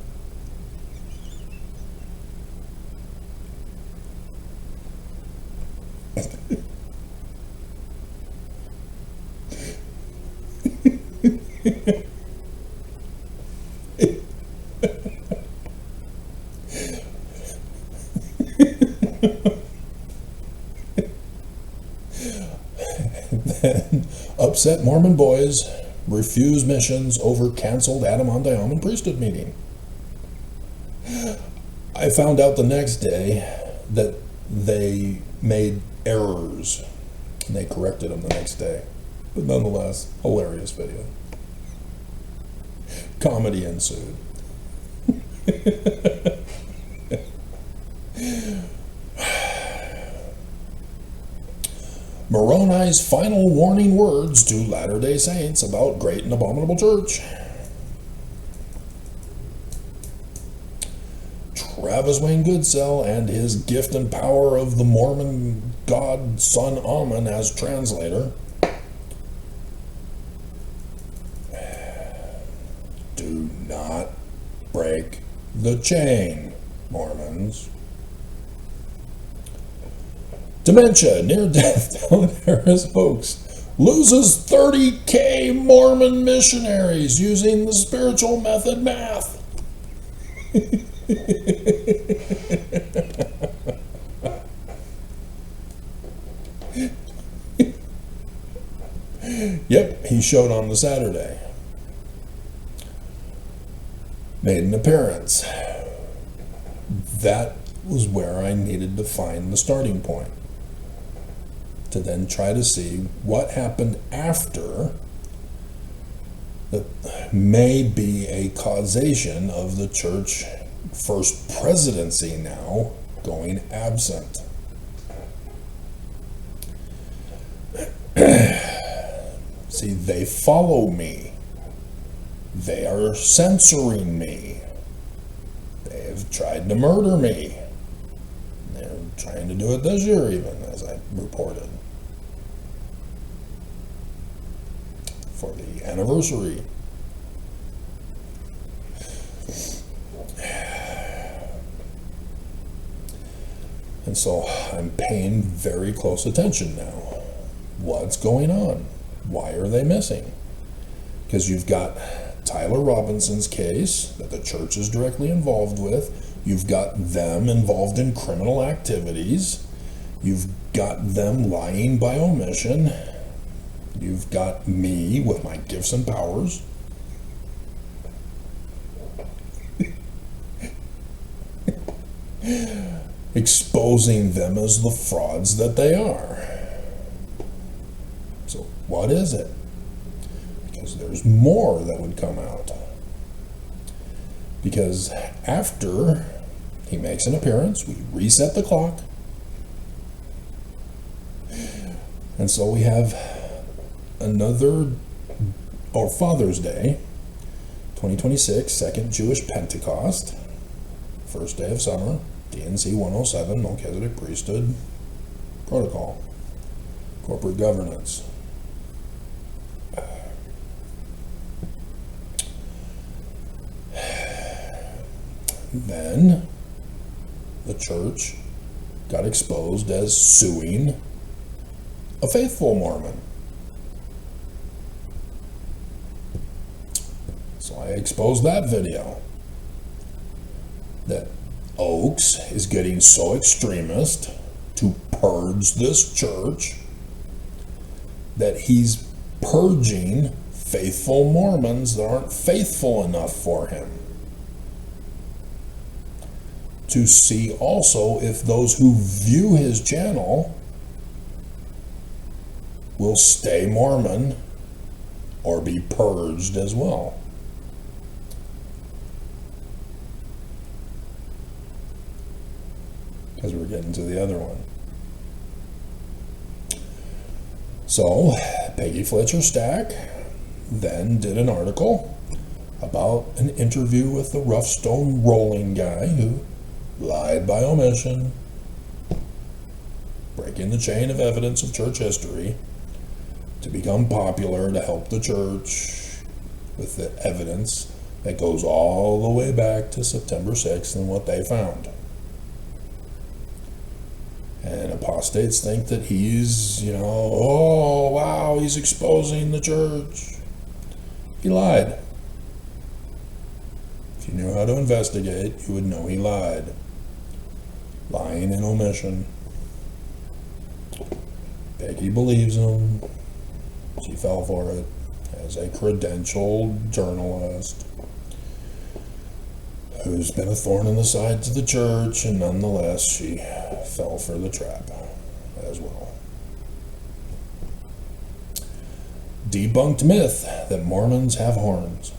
Then upset Mormon boys refuse missions over canceled Adam on Diamond priesthood meeting. I found out the next day that they made errors, and they corrected them the next day. But nonetheless, hilarious video. Comedy ensued. Moroni's final warning words to Latter-day Saints about great and abominable church. Travis Wayne Goodsell and his gift and power of the Mormon God Son Amen as translator. Do not break the chain, Mormons. Dementia, near-death terrorist hoax. Loses 30K Mormon missionaries using the spiritual method math. Yep, he showed on the Saturday. Made an appearance. That was where I needed to find the starting point, to then try to see what happened after that may be a causation of the church first presidency now going absent. See, they follow me. They are censoring me. They have tried to murder me. They're trying to do it this year even, as I reported. For the anniversary. And so I'm paying very close attention now. What's going on? Why are they missing? Because you've got Tyler Robinson's case that the church is directly involved with. You've got them involved in criminal activities. You've got them lying by omission. You've got me with my gifts and powers. Exposing them as the frauds that they are. So what is it? Because there's more that would come out. Because after he makes an appearance, we reset the clock. And so we have another, or Father's Day, 2026, Second Jewish Pentecost, first day of summer, DNC 107, Melchizedek Priesthood Protocol, Corporate Governance. Then the church got exposed as suing a faithful Mormon. So I exposed that video. That Oaks is getting so extremist to purge this church that he's purging faithful Mormons that aren't faithful enough for him. To see also if those who view his channel will stay Mormon or be purged as well. Because we're getting to the other one. So, Peggy Fletcher Stack then did an article about an interview with the rough stone rolling guy who lied by omission, breaking the chain of evidence of church history to become popular, to help the church with the evidence that goes all the way back to September 6th and what they found. And apostates think that he's, oh, wow, he's exposing the church. He lied. If you knew how to investigate, you would know he lied. Lying and omission. Peggy believes him. She fell for it as a credentialed journalist who's been a thorn in the side to the church, and nonetheless she fell for the trap as well. Debunked myth that Mormons have horns.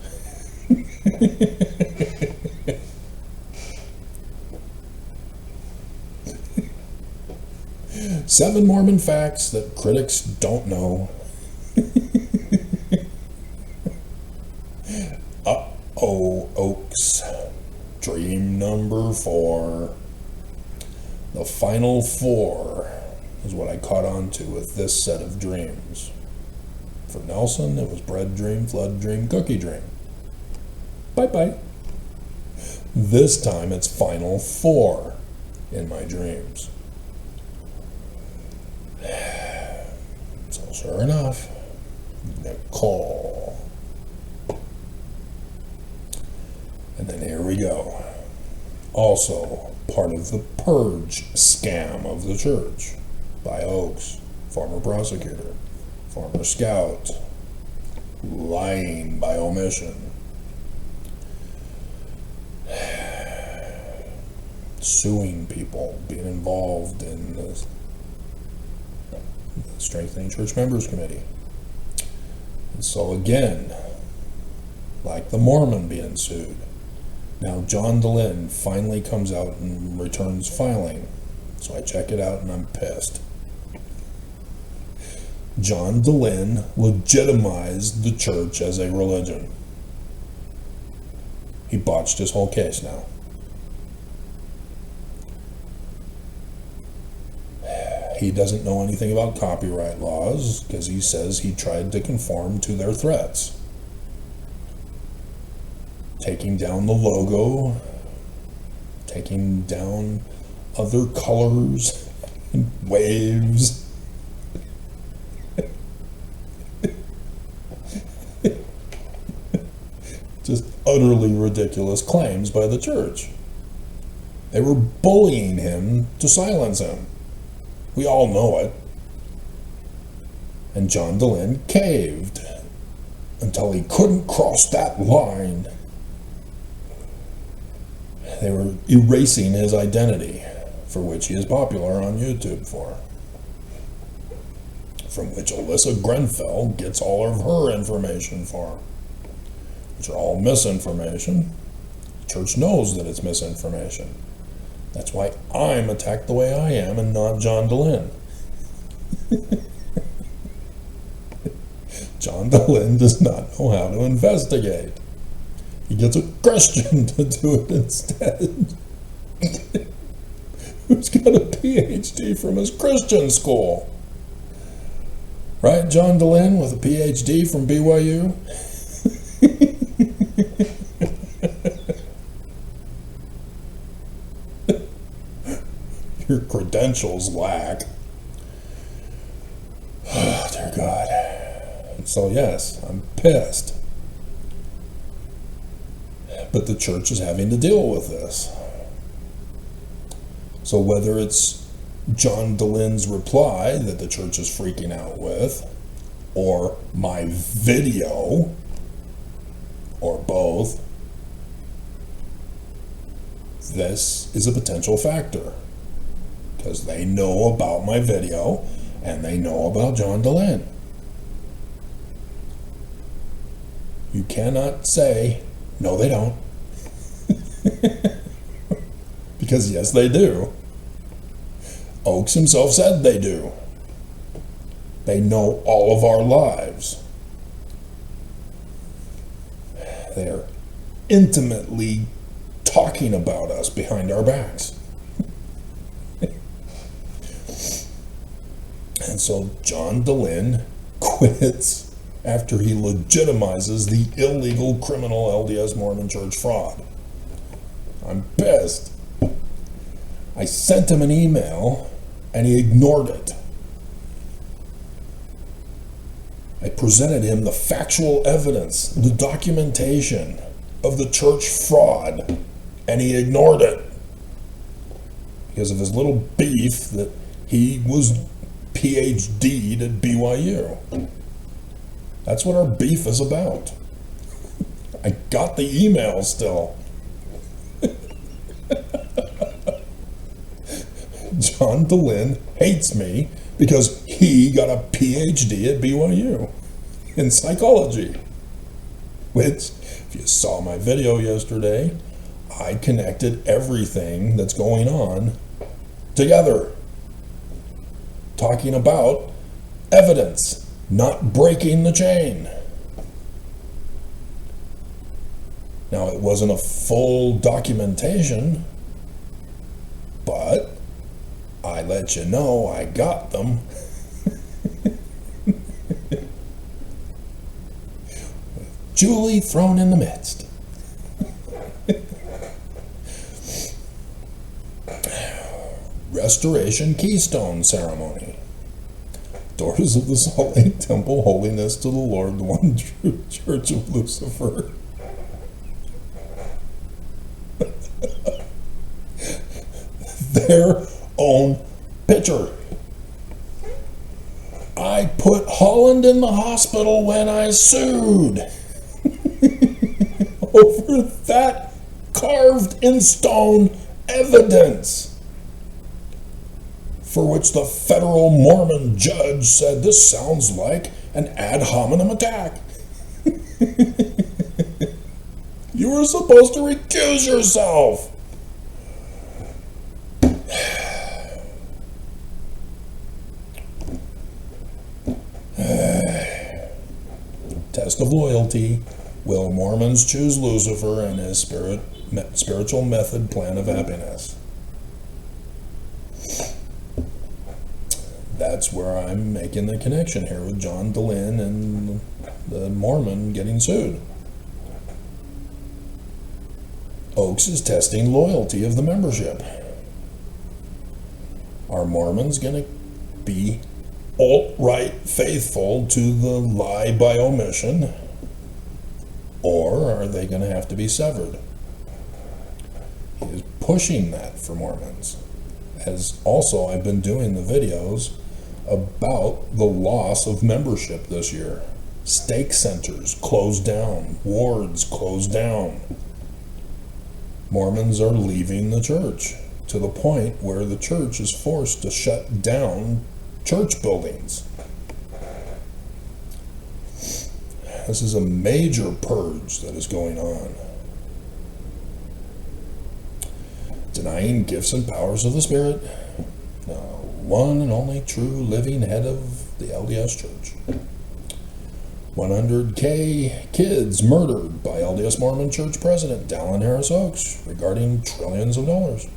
Seven Mormon facts that critics don't know. Uh-oh, Oaks. Dream number 4. The final 4 is what I caught on to with this set of dreams. For Nelson, it was bread dream, flood dream, cookie dream. Bye-bye. This time it's final 4 in my dreams. So sure enough, Nicole. And then here we go. Also part of the purge scam of the church by Oaks, former prosecutor, former scout, lying by omission, suing people, being involved in the Strengthening Church Members Committee. And so again, like the Mormon being sued, now John DeLynn finally comes out and returns filing. So I check it out and I'm pissed. John DeLynn legitimized the church as a religion. He botched his whole case now. He doesn't know anything about copyright laws because he says he tried to conform to their threats. Taking down the logo, taking down other colors and waves. Just utterly ridiculous claims by the church. They were bullying him to silence him. We all know it. And John DeLynn caved until he couldn't cross that line. They were erasing his identity, for which he is popular on YouTube for. From which Alyssa Grenfell gets all of her information for. Which are all misinformation. The church knows that it's misinformation. That's why I'm attacked the way I am and not John DeLynn. John DeLynn does not know how to investigate. He gets a Christian to do it instead. Who's got a PhD from his Christian school. Right, John DeLynn with a PhD from BYU? Your credentials lack. Oh, dear God. And so yes, I'm pissed. But the church is having to deal with this. So whether it's John DeLynn's reply that the church is freaking out with, or my video, or both, this is a potential factor. Because they know about my video, and they know about John DeLynn. You cannot say, no they don't. Because yes they do. Oaks himself said they do. They know all of our lives. They are intimately talking about us behind our backs. And so John DeLynn quits after he legitimizes the illegal criminal LDS Mormon Church fraud. I'm pissed. I sent him an email and he ignored it. I presented him the factual evidence, the documentation of the church fraud, and he ignored it because of his little beef that he was PhD'd at BYU. That's what our beef is about. I got the email still. John DeLynn hates me because he got a PhD at BYU in psychology. Which, if you saw my video yesterday, I connected everything that's going on together. Talking about evidence, not breaking the chain. Now, it wasn't a full documentation, but I let you know I got them. Julie thrown in the midst. Restoration Keystone Ceremony. Doors of the Salt Lake Temple, Holiness to the Lord, the One True Church of Lucifer. Their own picture. I put Holland in the hospital when I sued over that carved in stone evidence, for which the federal Mormon judge said this sounds like an ad hominem attack. You were supposed to recuse yourself. Test of loyalty. Will Mormons choose Lucifer and his spiritual method plan of happiness? That's where I'm making the connection here with John DeLynn and the Mormon getting sued. Oaks is testing loyalty of the membership. Are Mormons going to be alt-right faithful to the lie by omission, or are they going to have to be severed? He is pushing that for Mormons. As also, I've been doing the videos about the loss of membership this year. Stake centers closed down, wards closed down. Mormons are leaving the church to the point where the church is forced to shut down church buildings. This is a major purge that is going on. Denying gifts and powers of the Spirit. The one and only true living head of the LDS Church. 100K kids murdered by LDS Mormon Church President Dallin Harris Oaks regarding trillions of dollars.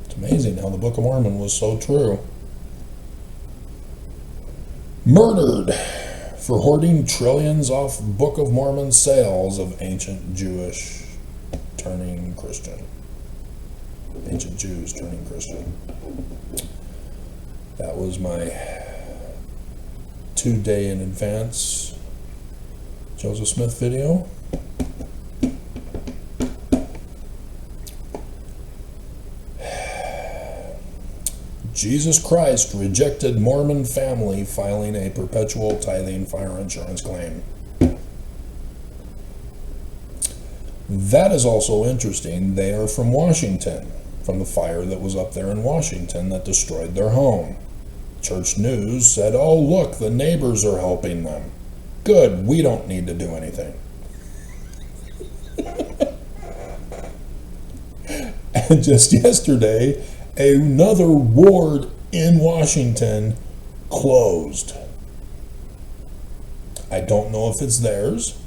It's amazing how the Book of Mormon was so true. Murdered for hoarding trillions off Book of Mormon sales of ancient Jewish turning Christian. Ancient Jews turning Christian. That was my 2-day in advance Joseph Smith video. Jesus Christ rejected Mormon family filing a perpetual tithing fire insurance claim. That is also interesting. They are from Washington, from the fire that was up there in Washington that destroyed their home. Church News said, oh, look, the neighbors are helping them. Good, we don't need to do anything. And just yesterday, another ward in Washington closed. I don't know if it's theirs.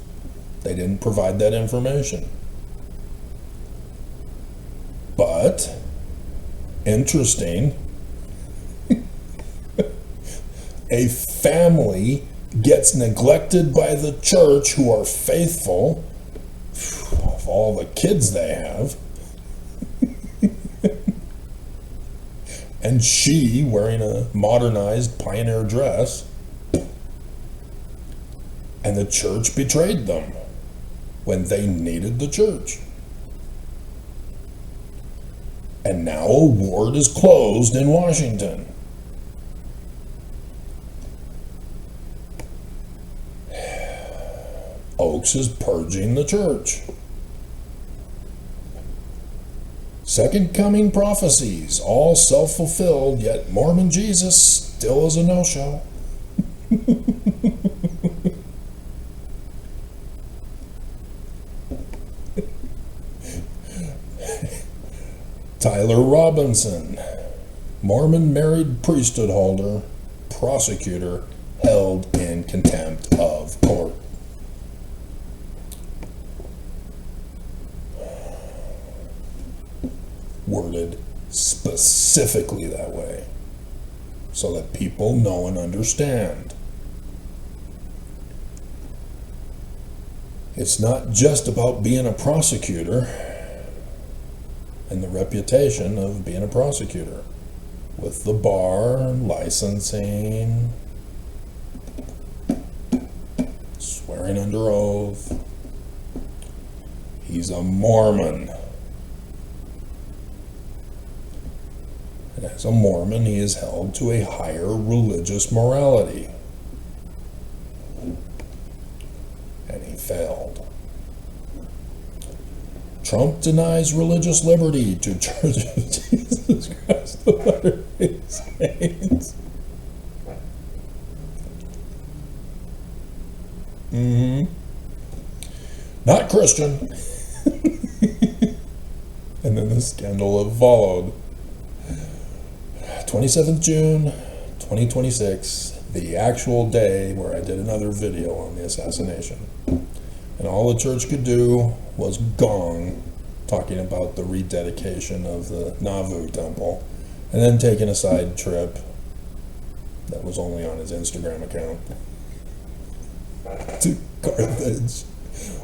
They didn't provide that information. But, interesting, a family gets neglected by the church who are faithful, of all the kids they have, and she wearing a modernized pioneer dress, and the church betrayed them when they needed the church. And now a ward is closed in Washington. Oaks is purging the church. Second coming prophecies, all self-fulfilled, yet Mormon Jesus still is a no-show. Tyler Robinson, Mormon married priesthood holder, prosecutor, held in contempt of court. Worded specifically that way, so that people know and understand. It's not just about being a prosecutor and the reputation of being a prosecutor. With the bar, licensing, swearing under oath. He's a Mormon. And as a Mormon, he is held to a higher religious morality. And he failed. Trump denies religious liberty to Church of Jesus Christ of Latter-day Saints. Not Christian. And then the scandal have followed. 27th June 2026, the actual day where I did another video on the assassination. And all the church could do was gong, talking about the rededication of the Nauvoo temple, and then taking a side trip that was only on his Instagram account to Carthage,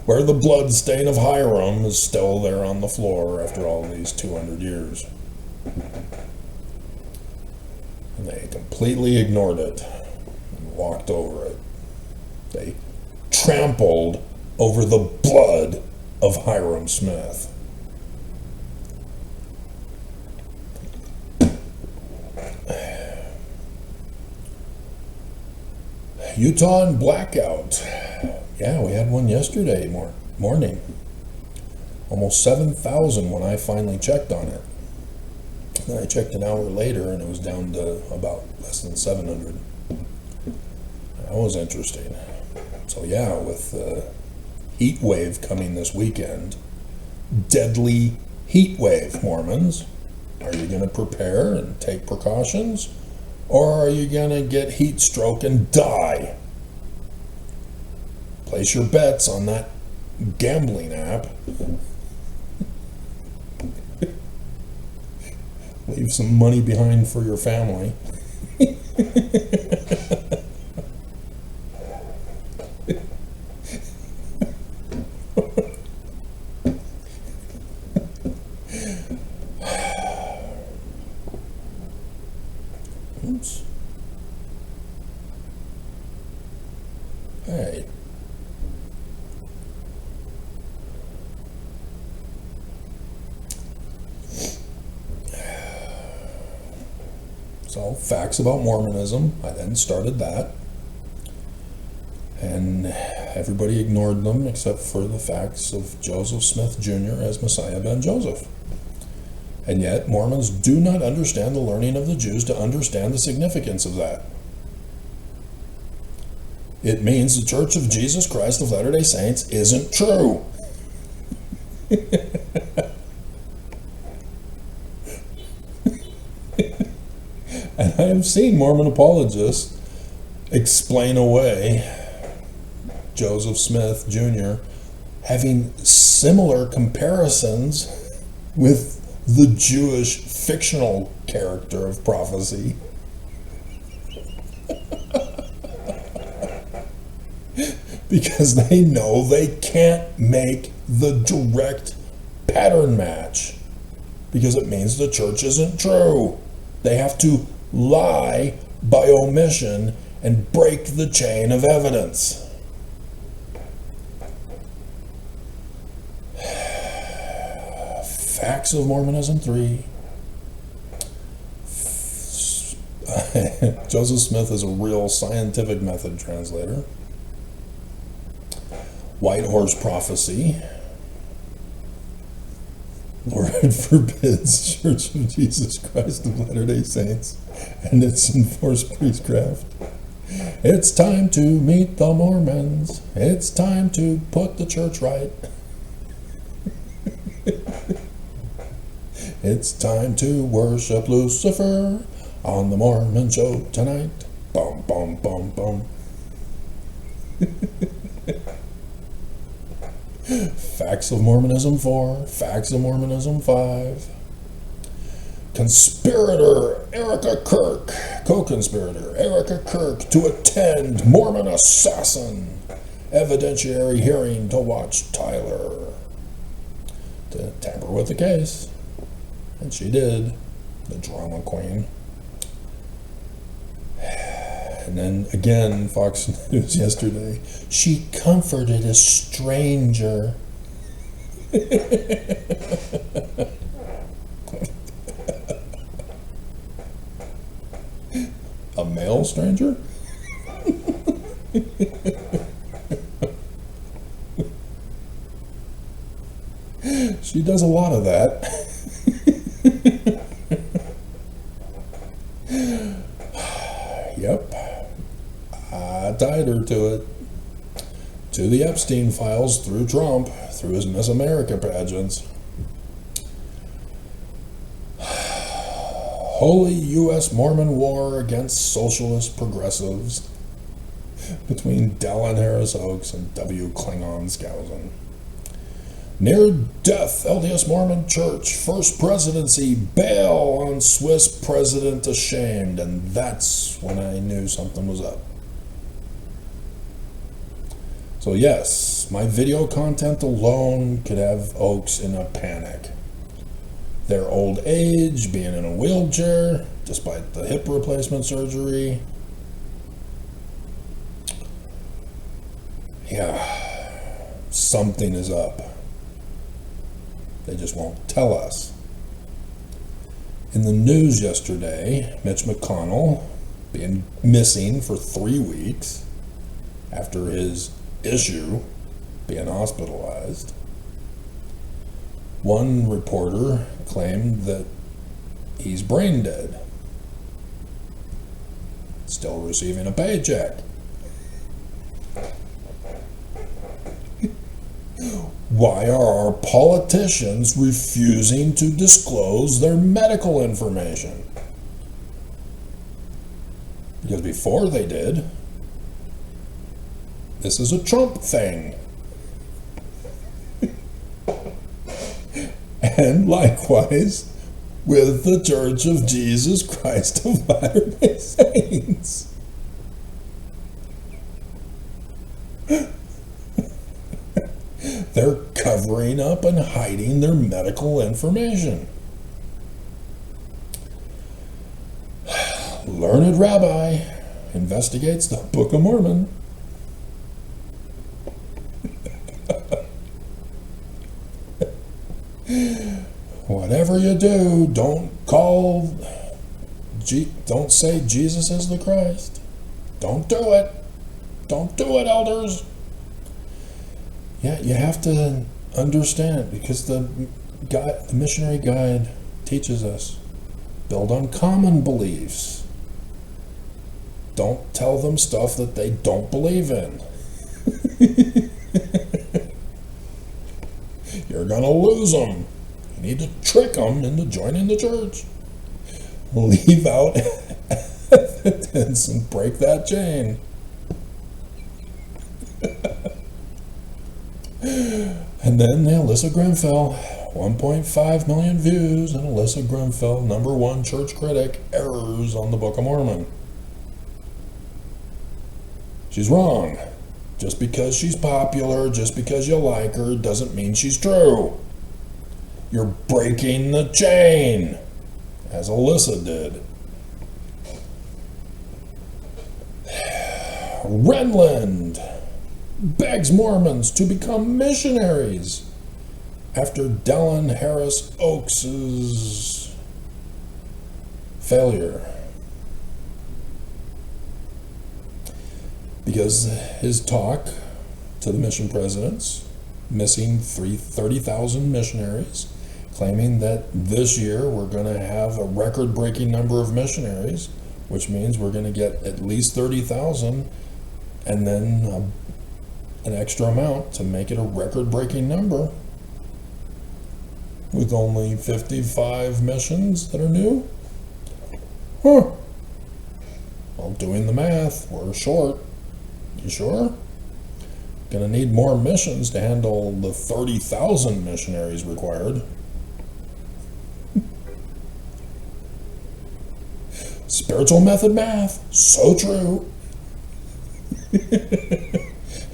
where the blood stain of Hiram is still there on the floor after all these 200 years. And they completely ignored it and walked over it. They trampled over the blood of Hiram Smith. Utah and blackout. Yeah, we had one yesterday morning. Almost 7,000 when I finally checked on it. Then I checked an hour later and it was down to about less than 700. That was interesting. So yeah, with the heat wave coming this weekend, deadly heat wave, Mormons, are you going to prepare and take precautions? Or are you going to get heat stroke and die? Place your bets on that gambling app. Leave some money behind for your family. Oops. Hey. So, facts about Mormonism. I then started that. And everybody ignored them except for the facts of Joseph Smith Jr. as Messiah ben Joseph. And yet, Mormons do not understand the learning of the Jews to understand the significance of that. It means the Church of Jesus Christ of Latter-day Saints isn't true. And I have seen Mormon apologists explain away Joseph Smith Jr. having similar comparisons with the Jewish fictional character of prophecy. Because they know they can't make the direct pattern match. Because it means the church isn't true. They have to lie by omission and break the chain of evidence. Facts of Mormonism 3. Joseph Smith is a real scientific method translator. White Horse Prophecy. Lord forbids Church of Jesus Christ of Latter-day Saints and its enforced priestcraft. It's time to meet the Mormons. It's time to put the church right. It's time to worship Lucifer on the Mormon show tonight. Bum, bum, bum, bum. Facts of Mormonism 4, Facts of Mormonism 5. Conspirator Erica Kirk, co-conspirator Erica Kirk to attend Mormon assassin evidentiary hearing to watch Tyler to tamper with the case. And she did, the drama queen. And then again, Fox News yesterday, she comforted a stranger. A male stranger? She does a lot of that. Yep. I tied her to it. To the Epstein files through Trump, through his Miss America pageants. Holy U.S. Mormon war against socialist progressives between Dallin Harris Oaks and W. Klingon Skousen. Near-death LDS Mormon Church, First Presidency, bail on Swiss president ashamed, and that's when I knew something was up. So yes, my video content alone could have Oaks in a panic. Their old age, being in a wheelchair, despite the hip replacement surgery. Yeah, something is up. They just won't tell us. In the news yesterday, Mitch McConnell being missing for 3 weeks after his issue being hospitalized. One reporter claimed that he's brain dead, still receiving a paycheck. Why are our politicians refusing to disclose their medical information? Because before they did, this is a Trump thing. And likewise with the Church of Jesus Christ of Latter-day Saints. They're covering up and hiding their medical information. Learned rabbi investigates the Book of Mormon. Whatever you do, don't say Jesus is the Christ. Don't do it. Don't do it, elders. Yeah, you have to understand, because the missionary guide teaches us, build on common beliefs. Don't tell them stuff that they don't believe in. You're gonna lose them. You need to trick them into joining the church. Leave out evidence and break that chain. And then Alyssa Grenfell, 1.5 million views, and Alyssa Grenfell, #1 church critic, errors on the Book of Mormon. She's wrong. Just because she's popular, just because you like her, doesn't mean she's true. You're breaking the chain, as Alyssa did. Renland begs Mormons to become missionaries after Dallin Harris Oaks' failure. Because his talk to the mission presidents, missing 30,000 missionaries, claiming that this year we're going to have a record-breaking number of missionaries, which means we're going to get at least 30,000 and then an extra amount to make it a record-breaking number with only 55 missions that are new. Huh. Well, doing the math, we're short. You sure? Gonna need more missions to handle the 30,000 missionaries required. Spiritual method math, so true.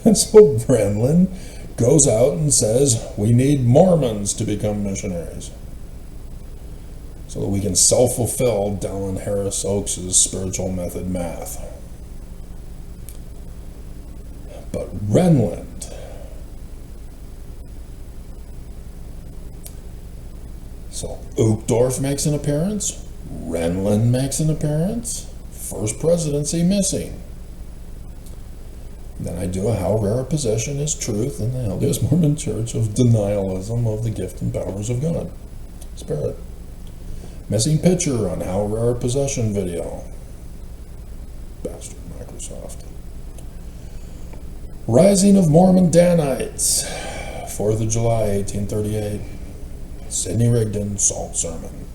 And so Brennan goes out and says, we need Mormons to become missionaries, so that we can self-fulfill Dallin Harris Oaks' spiritual method math. But Renland, so Uchtdorf makes an appearance, Renland makes an appearance, first presidency missing. Then I do a how rare a possession is truth in the LDS Mormon Church of denialism of the gift and powers of God. Spirit. Missing picture on how rare a possession video. Bastard Microsoft. Rising of Mormon Danites. 4th of July, 1838. Sidney Rigdon, Salt Sermon.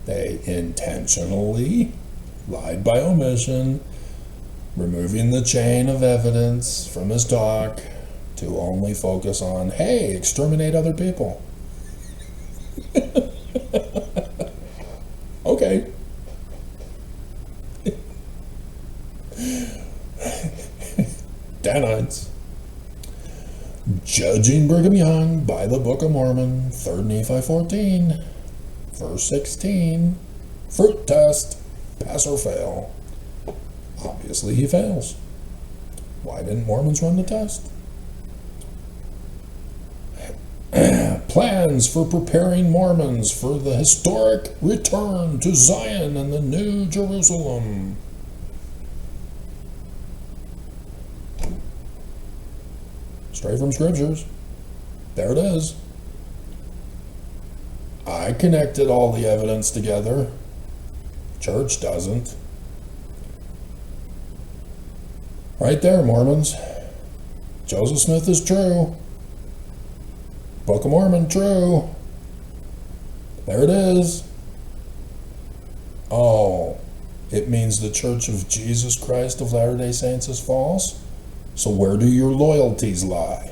They intentionally lied by omission, removing the chain of evidence from his talk to only focus on, hey, exterminate other people. Okay. Danites. Judging Brigham Young by the Book of Mormon, 3rd Nephi 14, verse 16, fruit test, pass or fail. Obviously he fails. Why didn't Mormons run the test? Plans for preparing Mormons for the historic return to Zion and the New Jerusalem. Straight from scriptures. There it is. I connected all the evidence together. Church doesn't. Right there, Mormons. Joseph Smith is true. Book of Mormon, true. There it is. Oh, it means the Church of Jesus Christ of Latter-day Saints is false? So where do your loyalties lie?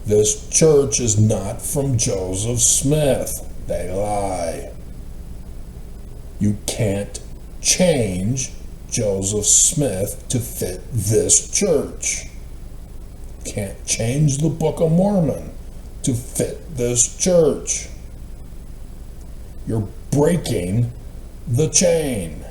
This church is not from Joseph Smith. They lie. You can't change Joseph Smith to fit this church. Can't change the Book of Mormon to fit this church. You're breaking the chain.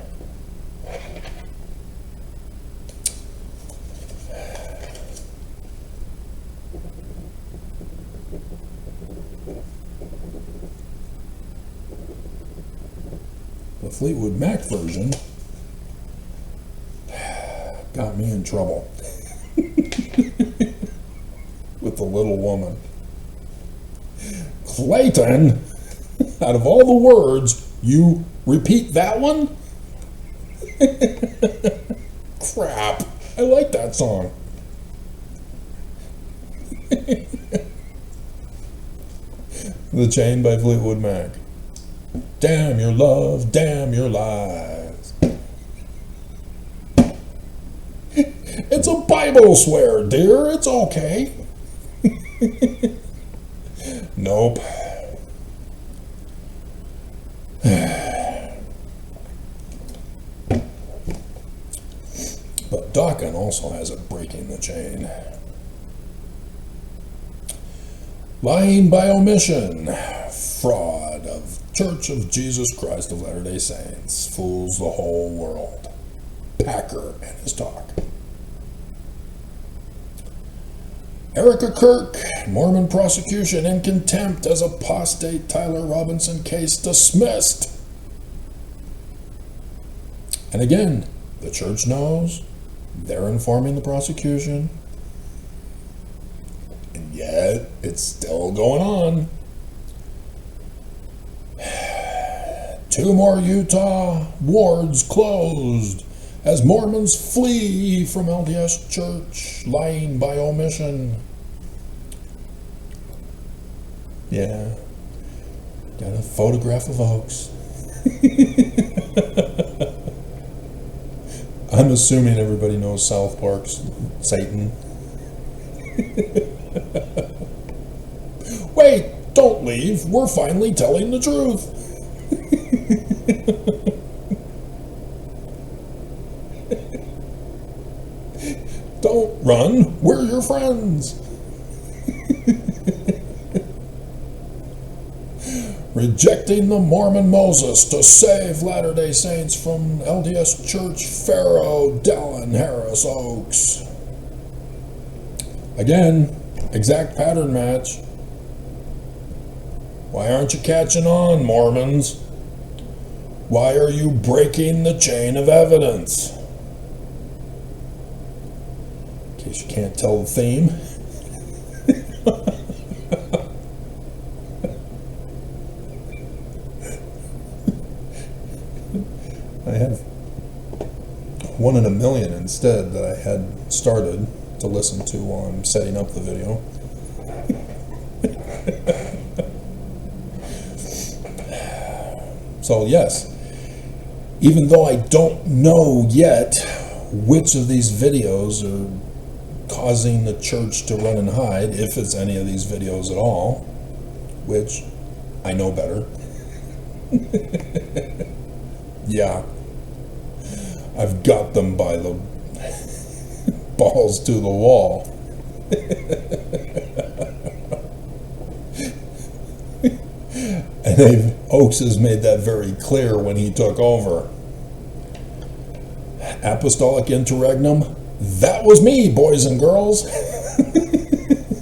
The Fleetwood Mac version got me in trouble with the little woman. Clayton, out of all the words, you repeat that one? Crap, I like that song. The Chain by Fleetwood Mac. Damn your love, damn your lies. It's a Bible swear, dear. It's okay. Nope. But Dawkins also has it breaking the chain. Lying by omission. Fraud of Church of Jesus Christ of Latter-day Saints. Fools the whole world. Packer and his talk. Erica Kirk, Mormon prosecution in contempt as apostate Tyler Robinson case dismissed. And again, the church knows, they're informing the prosecution, and yet it's still going on. 2 more Utah wards closed as Mormons flee from LDS Church, lying by omission. Yeah, got a photograph of Oaks. I'm assuming everybody knows South Park's Satan. Wait, don't leave. We're finally telling the truth. Don't run. We're your friends. Rejecting the Mormon Moses to save Latter-day Saints from LDS Church Pharaoh Dallin Harris Oaks. Again, exact pattern match. Why aren't you catching on, Mormons? Why are you breaking the chain of evidence? In case you can't tell the theme. I have 1 in a million instead that I had started to listen to while I'm setting up the video. So yes, even though I don't know yet which of these videos are causing the church to run and hide, if it's any of these videos at all, which I know better. Yeah, I've got them by the balls to the wall. And Oaks has made that very clear when he took over. Apostolic Interregnum, that was me, boys and girls.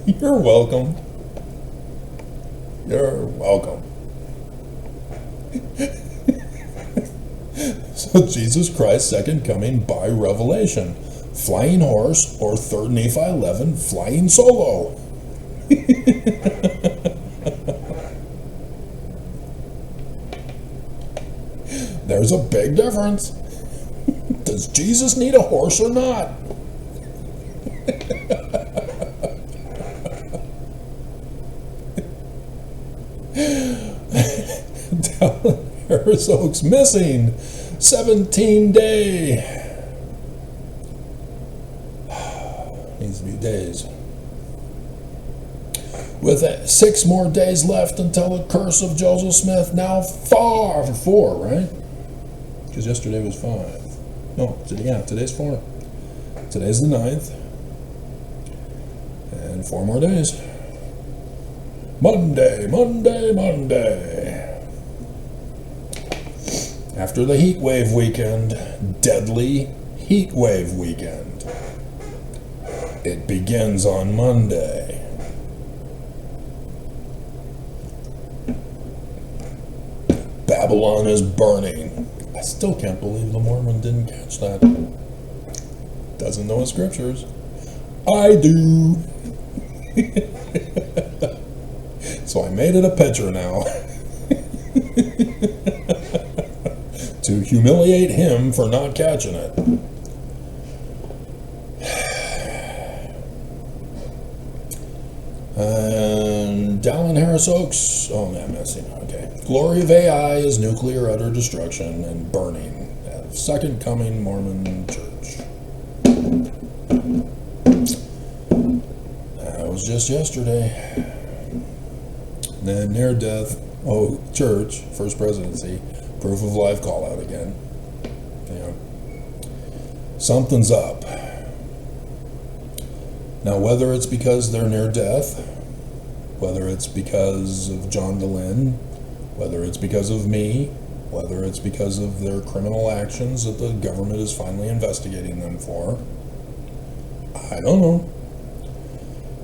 You're welcome. You're welcome. So Jesus Christ's second coming by revelation. Flying horse, or 3 Nephi 11, flying solo. There's a big difference. Does Jesus need a horse or not? Dallin Harris Oaks missing. 17-day. Needs to be days. With 6 more days left until the curse of Joseph Smith, now 4, right? Because yesterday was 5. No, today's 4. Today's the 9th. And 4 more days. Monday. After the heat wave weekend, deadly heat wave weekend. It begins on Monday. Babylon is burning. I still can't believe the Mormon didn't catch that. Doesn't know his scriptures. I do. So I made it a picture now. To humiliate him for not catching it. And Dallin Harris Oaks. Oh, I'm missing. Okay. Glory of AI is nuclear utter destruction and burning. Second coming Mormon church. That was just yesterday. Then near death. Oh, church, first presidency. Proof of life call out again. Yeah. Something's up. Now, whether it's because they're near death, whether it's because of John DeLynn, whether it's because of me, whether it's because of their criminal actions that the government is finally investigating them for, I don't know.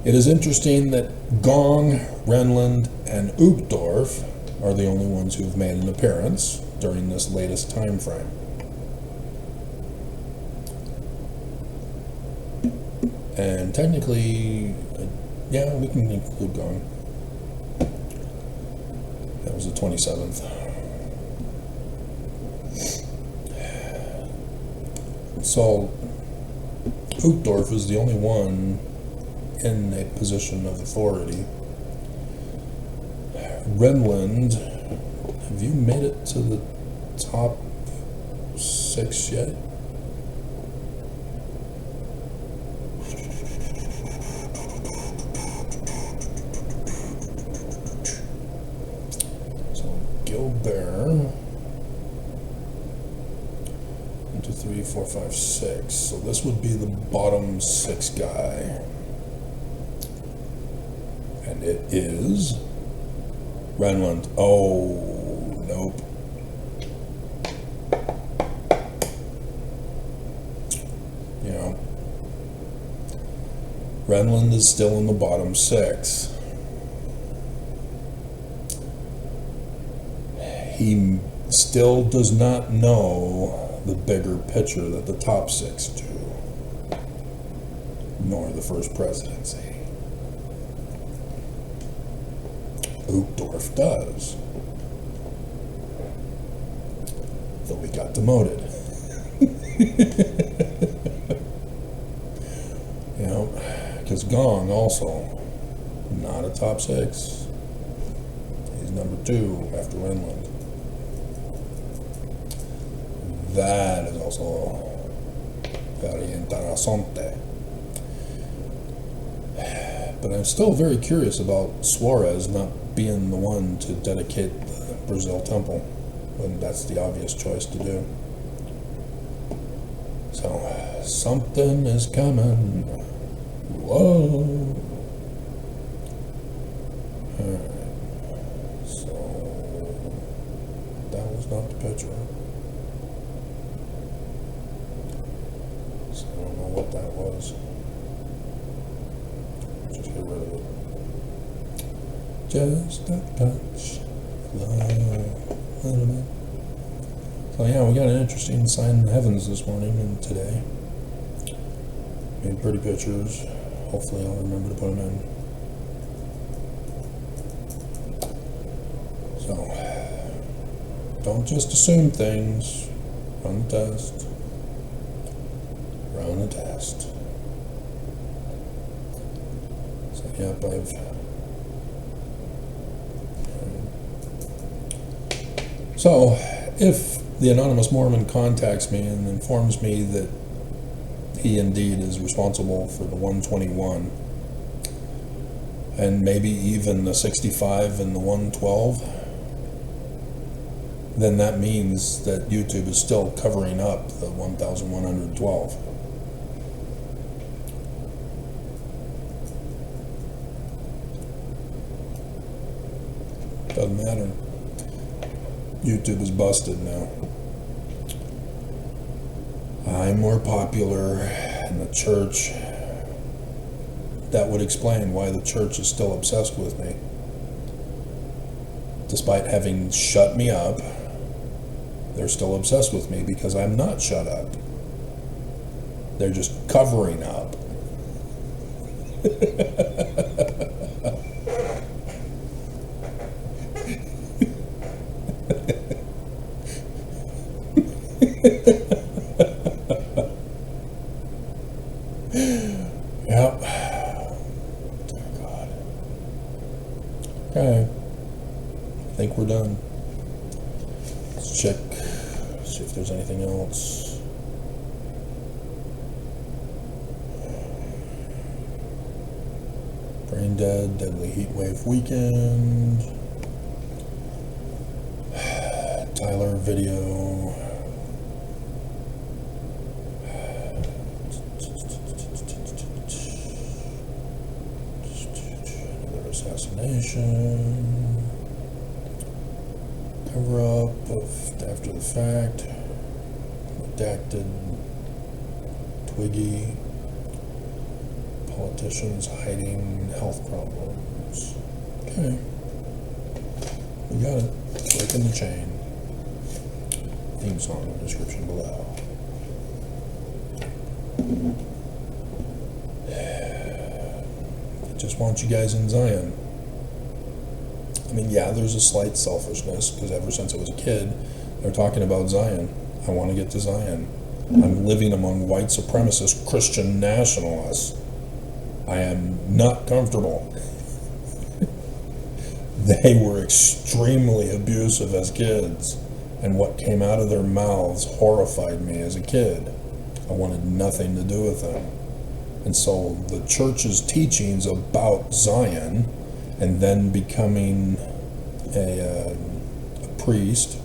It is interesting that Gong, Renland, and Uchtdorf are the only ones who have made an appearance during this latest time frame. And technically, yeah, we can include Gong. That was the 27th. So Uchtdorf is the only one in a position of authority. Renland, have you made it to the top 6 yet? So Gilbert, 1, 2, 3, 4, 5, 6. So this would be the bottom 6 guy. And it is Renland. Oh, nope. Yeah. Renland is still in the bottom 6. He still does not know the bigger picture that the top 6 do, nor the first presidency. Uchtdorf does. Though we got demoted. You know, because Gong also, not a top 6. He's number 2 after Renland. That is also very interesante. But I'm still very curious about Suarez not being the one to dedicate the Brazil temple, when that's the obvious choice to do. So, something is coming. Whoa. Alright. So, that was not the picture. So, I don't know what that was. Just get rid of it. Just a touch of love. So yeah, we got an interesting sign in the heavens this morning and today. Made pretty pictures. Hopefully I'll remember to put them in. So, don't just assume things. Run the test. Run the test. So yep, So, if the anonymous Mormon contacts me and informs me that he indeed is responsible for the 121, and maybe even the 65 and the 112, then that means that YouTube is still covering up the 1112. Doesn't matter. YouTube is busted now. I'm more popular in the church. That would explain why the church is still obsessed with me. Despite having shut me up, they're still obsessed with me because I'm not shut up. They're just covering up. Yep. Dear God. Okay. I think we're done. Let's check, see if there's anything else. Brain dead, deadly heat wave weekend. Tyler video. Another assassination. Cover up of after the fact. Redacted. Twiggy. Politicians hiding health problems. Okay. We got it. Breaking the chain. Theme song in the description below. I just want you guys in Zion. I mean, yeah, there's a slight selfishness because ever since I was a kid, they're talking about Zion. I want to get to Zion. I'm living among white supremacist Christian nationalists. I am not comfortable. They were extremely abusive as kids, and what came out of their mouths horrified me as a kid. I wanted nothing to do with them. And so the church's teachings about Zion, and then becoming a priest,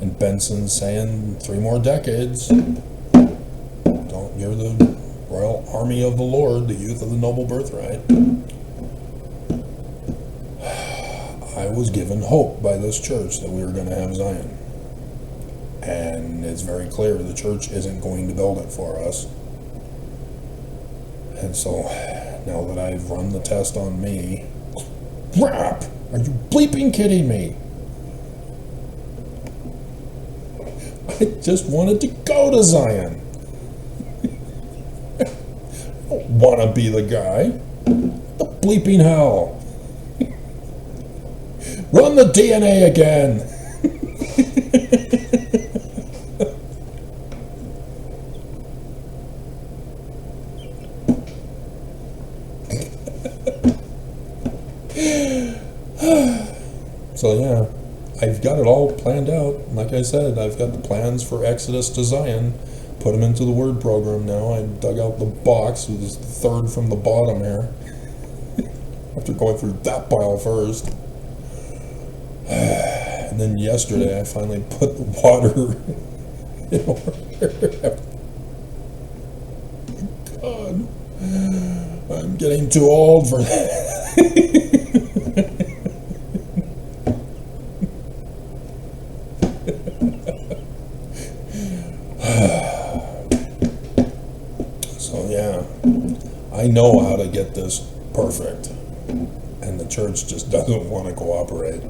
and Benson saying 3 more decades, you're the royal army of the Lord, the youth of the noble birthright. I was given hope by this church that we were going to have Zion. And it's very clear the church isn't going to build it for us. And so, now that I've run the test on me, crap! Are you bleeping kidding me? I just wanted to go to Zion. I don't want to be the guy. The bleeping hell. Run the DNA again. So yeah, I've got it all planned out. Like I said, I've got the plans for Exodus to Zion. Put them into the Word program now. I dug out the box, which is the third from the bottom here. After going through that pile first. And then yesterday I finally put the water in order. God, I'm getting too old for that. So yeah, I know how to get this perfect, and the church just doesn't want to cooperate.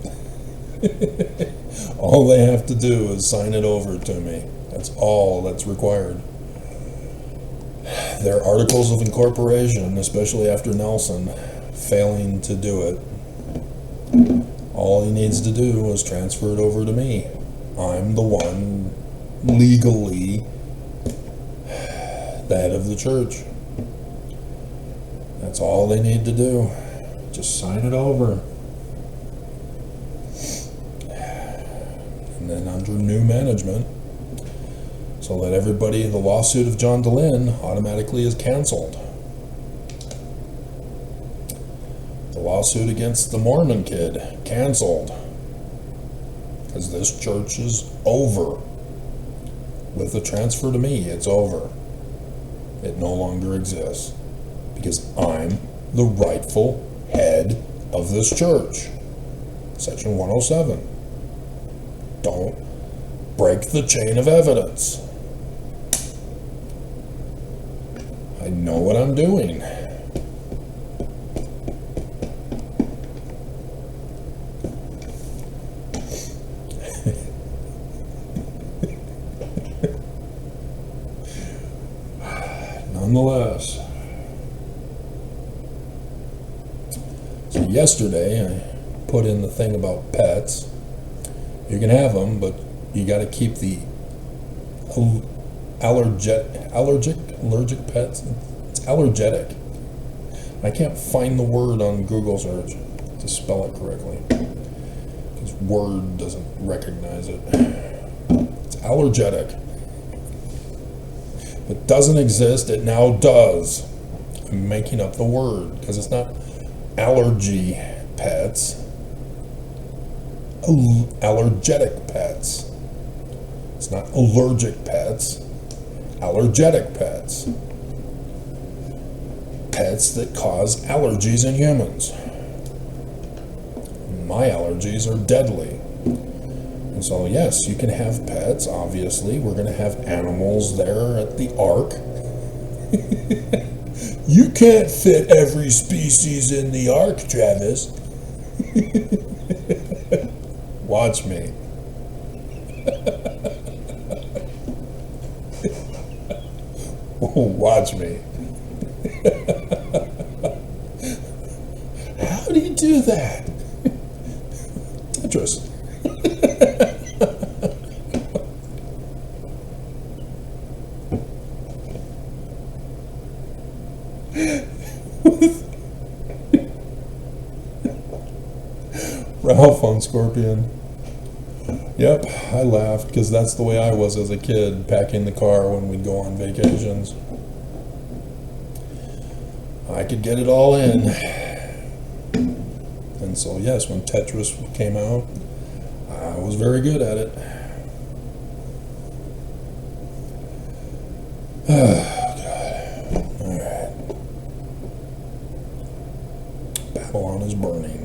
All they have to do is sign it over to me. That's all that's required. Their articles of incorporation, especially after Nelson failing to do it, all he needs to do is transfer it over to me. I'm the one legally the head of the church. That's all they need to do. Just sign it over. And then under new management, so that everybody, the lawsuit of John DeLynn automatically is canceled. The lawsuit against the Mormon kid, canceled. Because this church is over. With the transfer to me, it's over. It no longer exists. Because I'm the rightful head of this church. Section 107. Don't break the chain of evidence. I know what I'm doing. Nonetheless, so yesterday I put in the thing about pets. You can have them, but you got to keep the allergic pets. It's allergetic. I can't find the word on Google search to spell it correctly, because Word doesn't recognize it. It's allergetic. If it doesn't exist, it now does. I'm making up the word, because it's not allergy pets. Allergetic pets. It's not allergic pets. Allergetic pets. Pets that cause allergies in humans. My allergies are deadly. And so yes, you can have pets, obviously. We're going to have animals there at the Ark. You can't fit every species in the Ark, Travis. Watch me. Watch me. How do you do that? Tetris. Ralph on Scorpion. Yep, I laughed because that's the way I was as a kid, packing the car when we'd go on vacations. I could get it all in. And so, yes, when Tetris came out, I was very good at it. Oh, God. All right. Babylon is burning.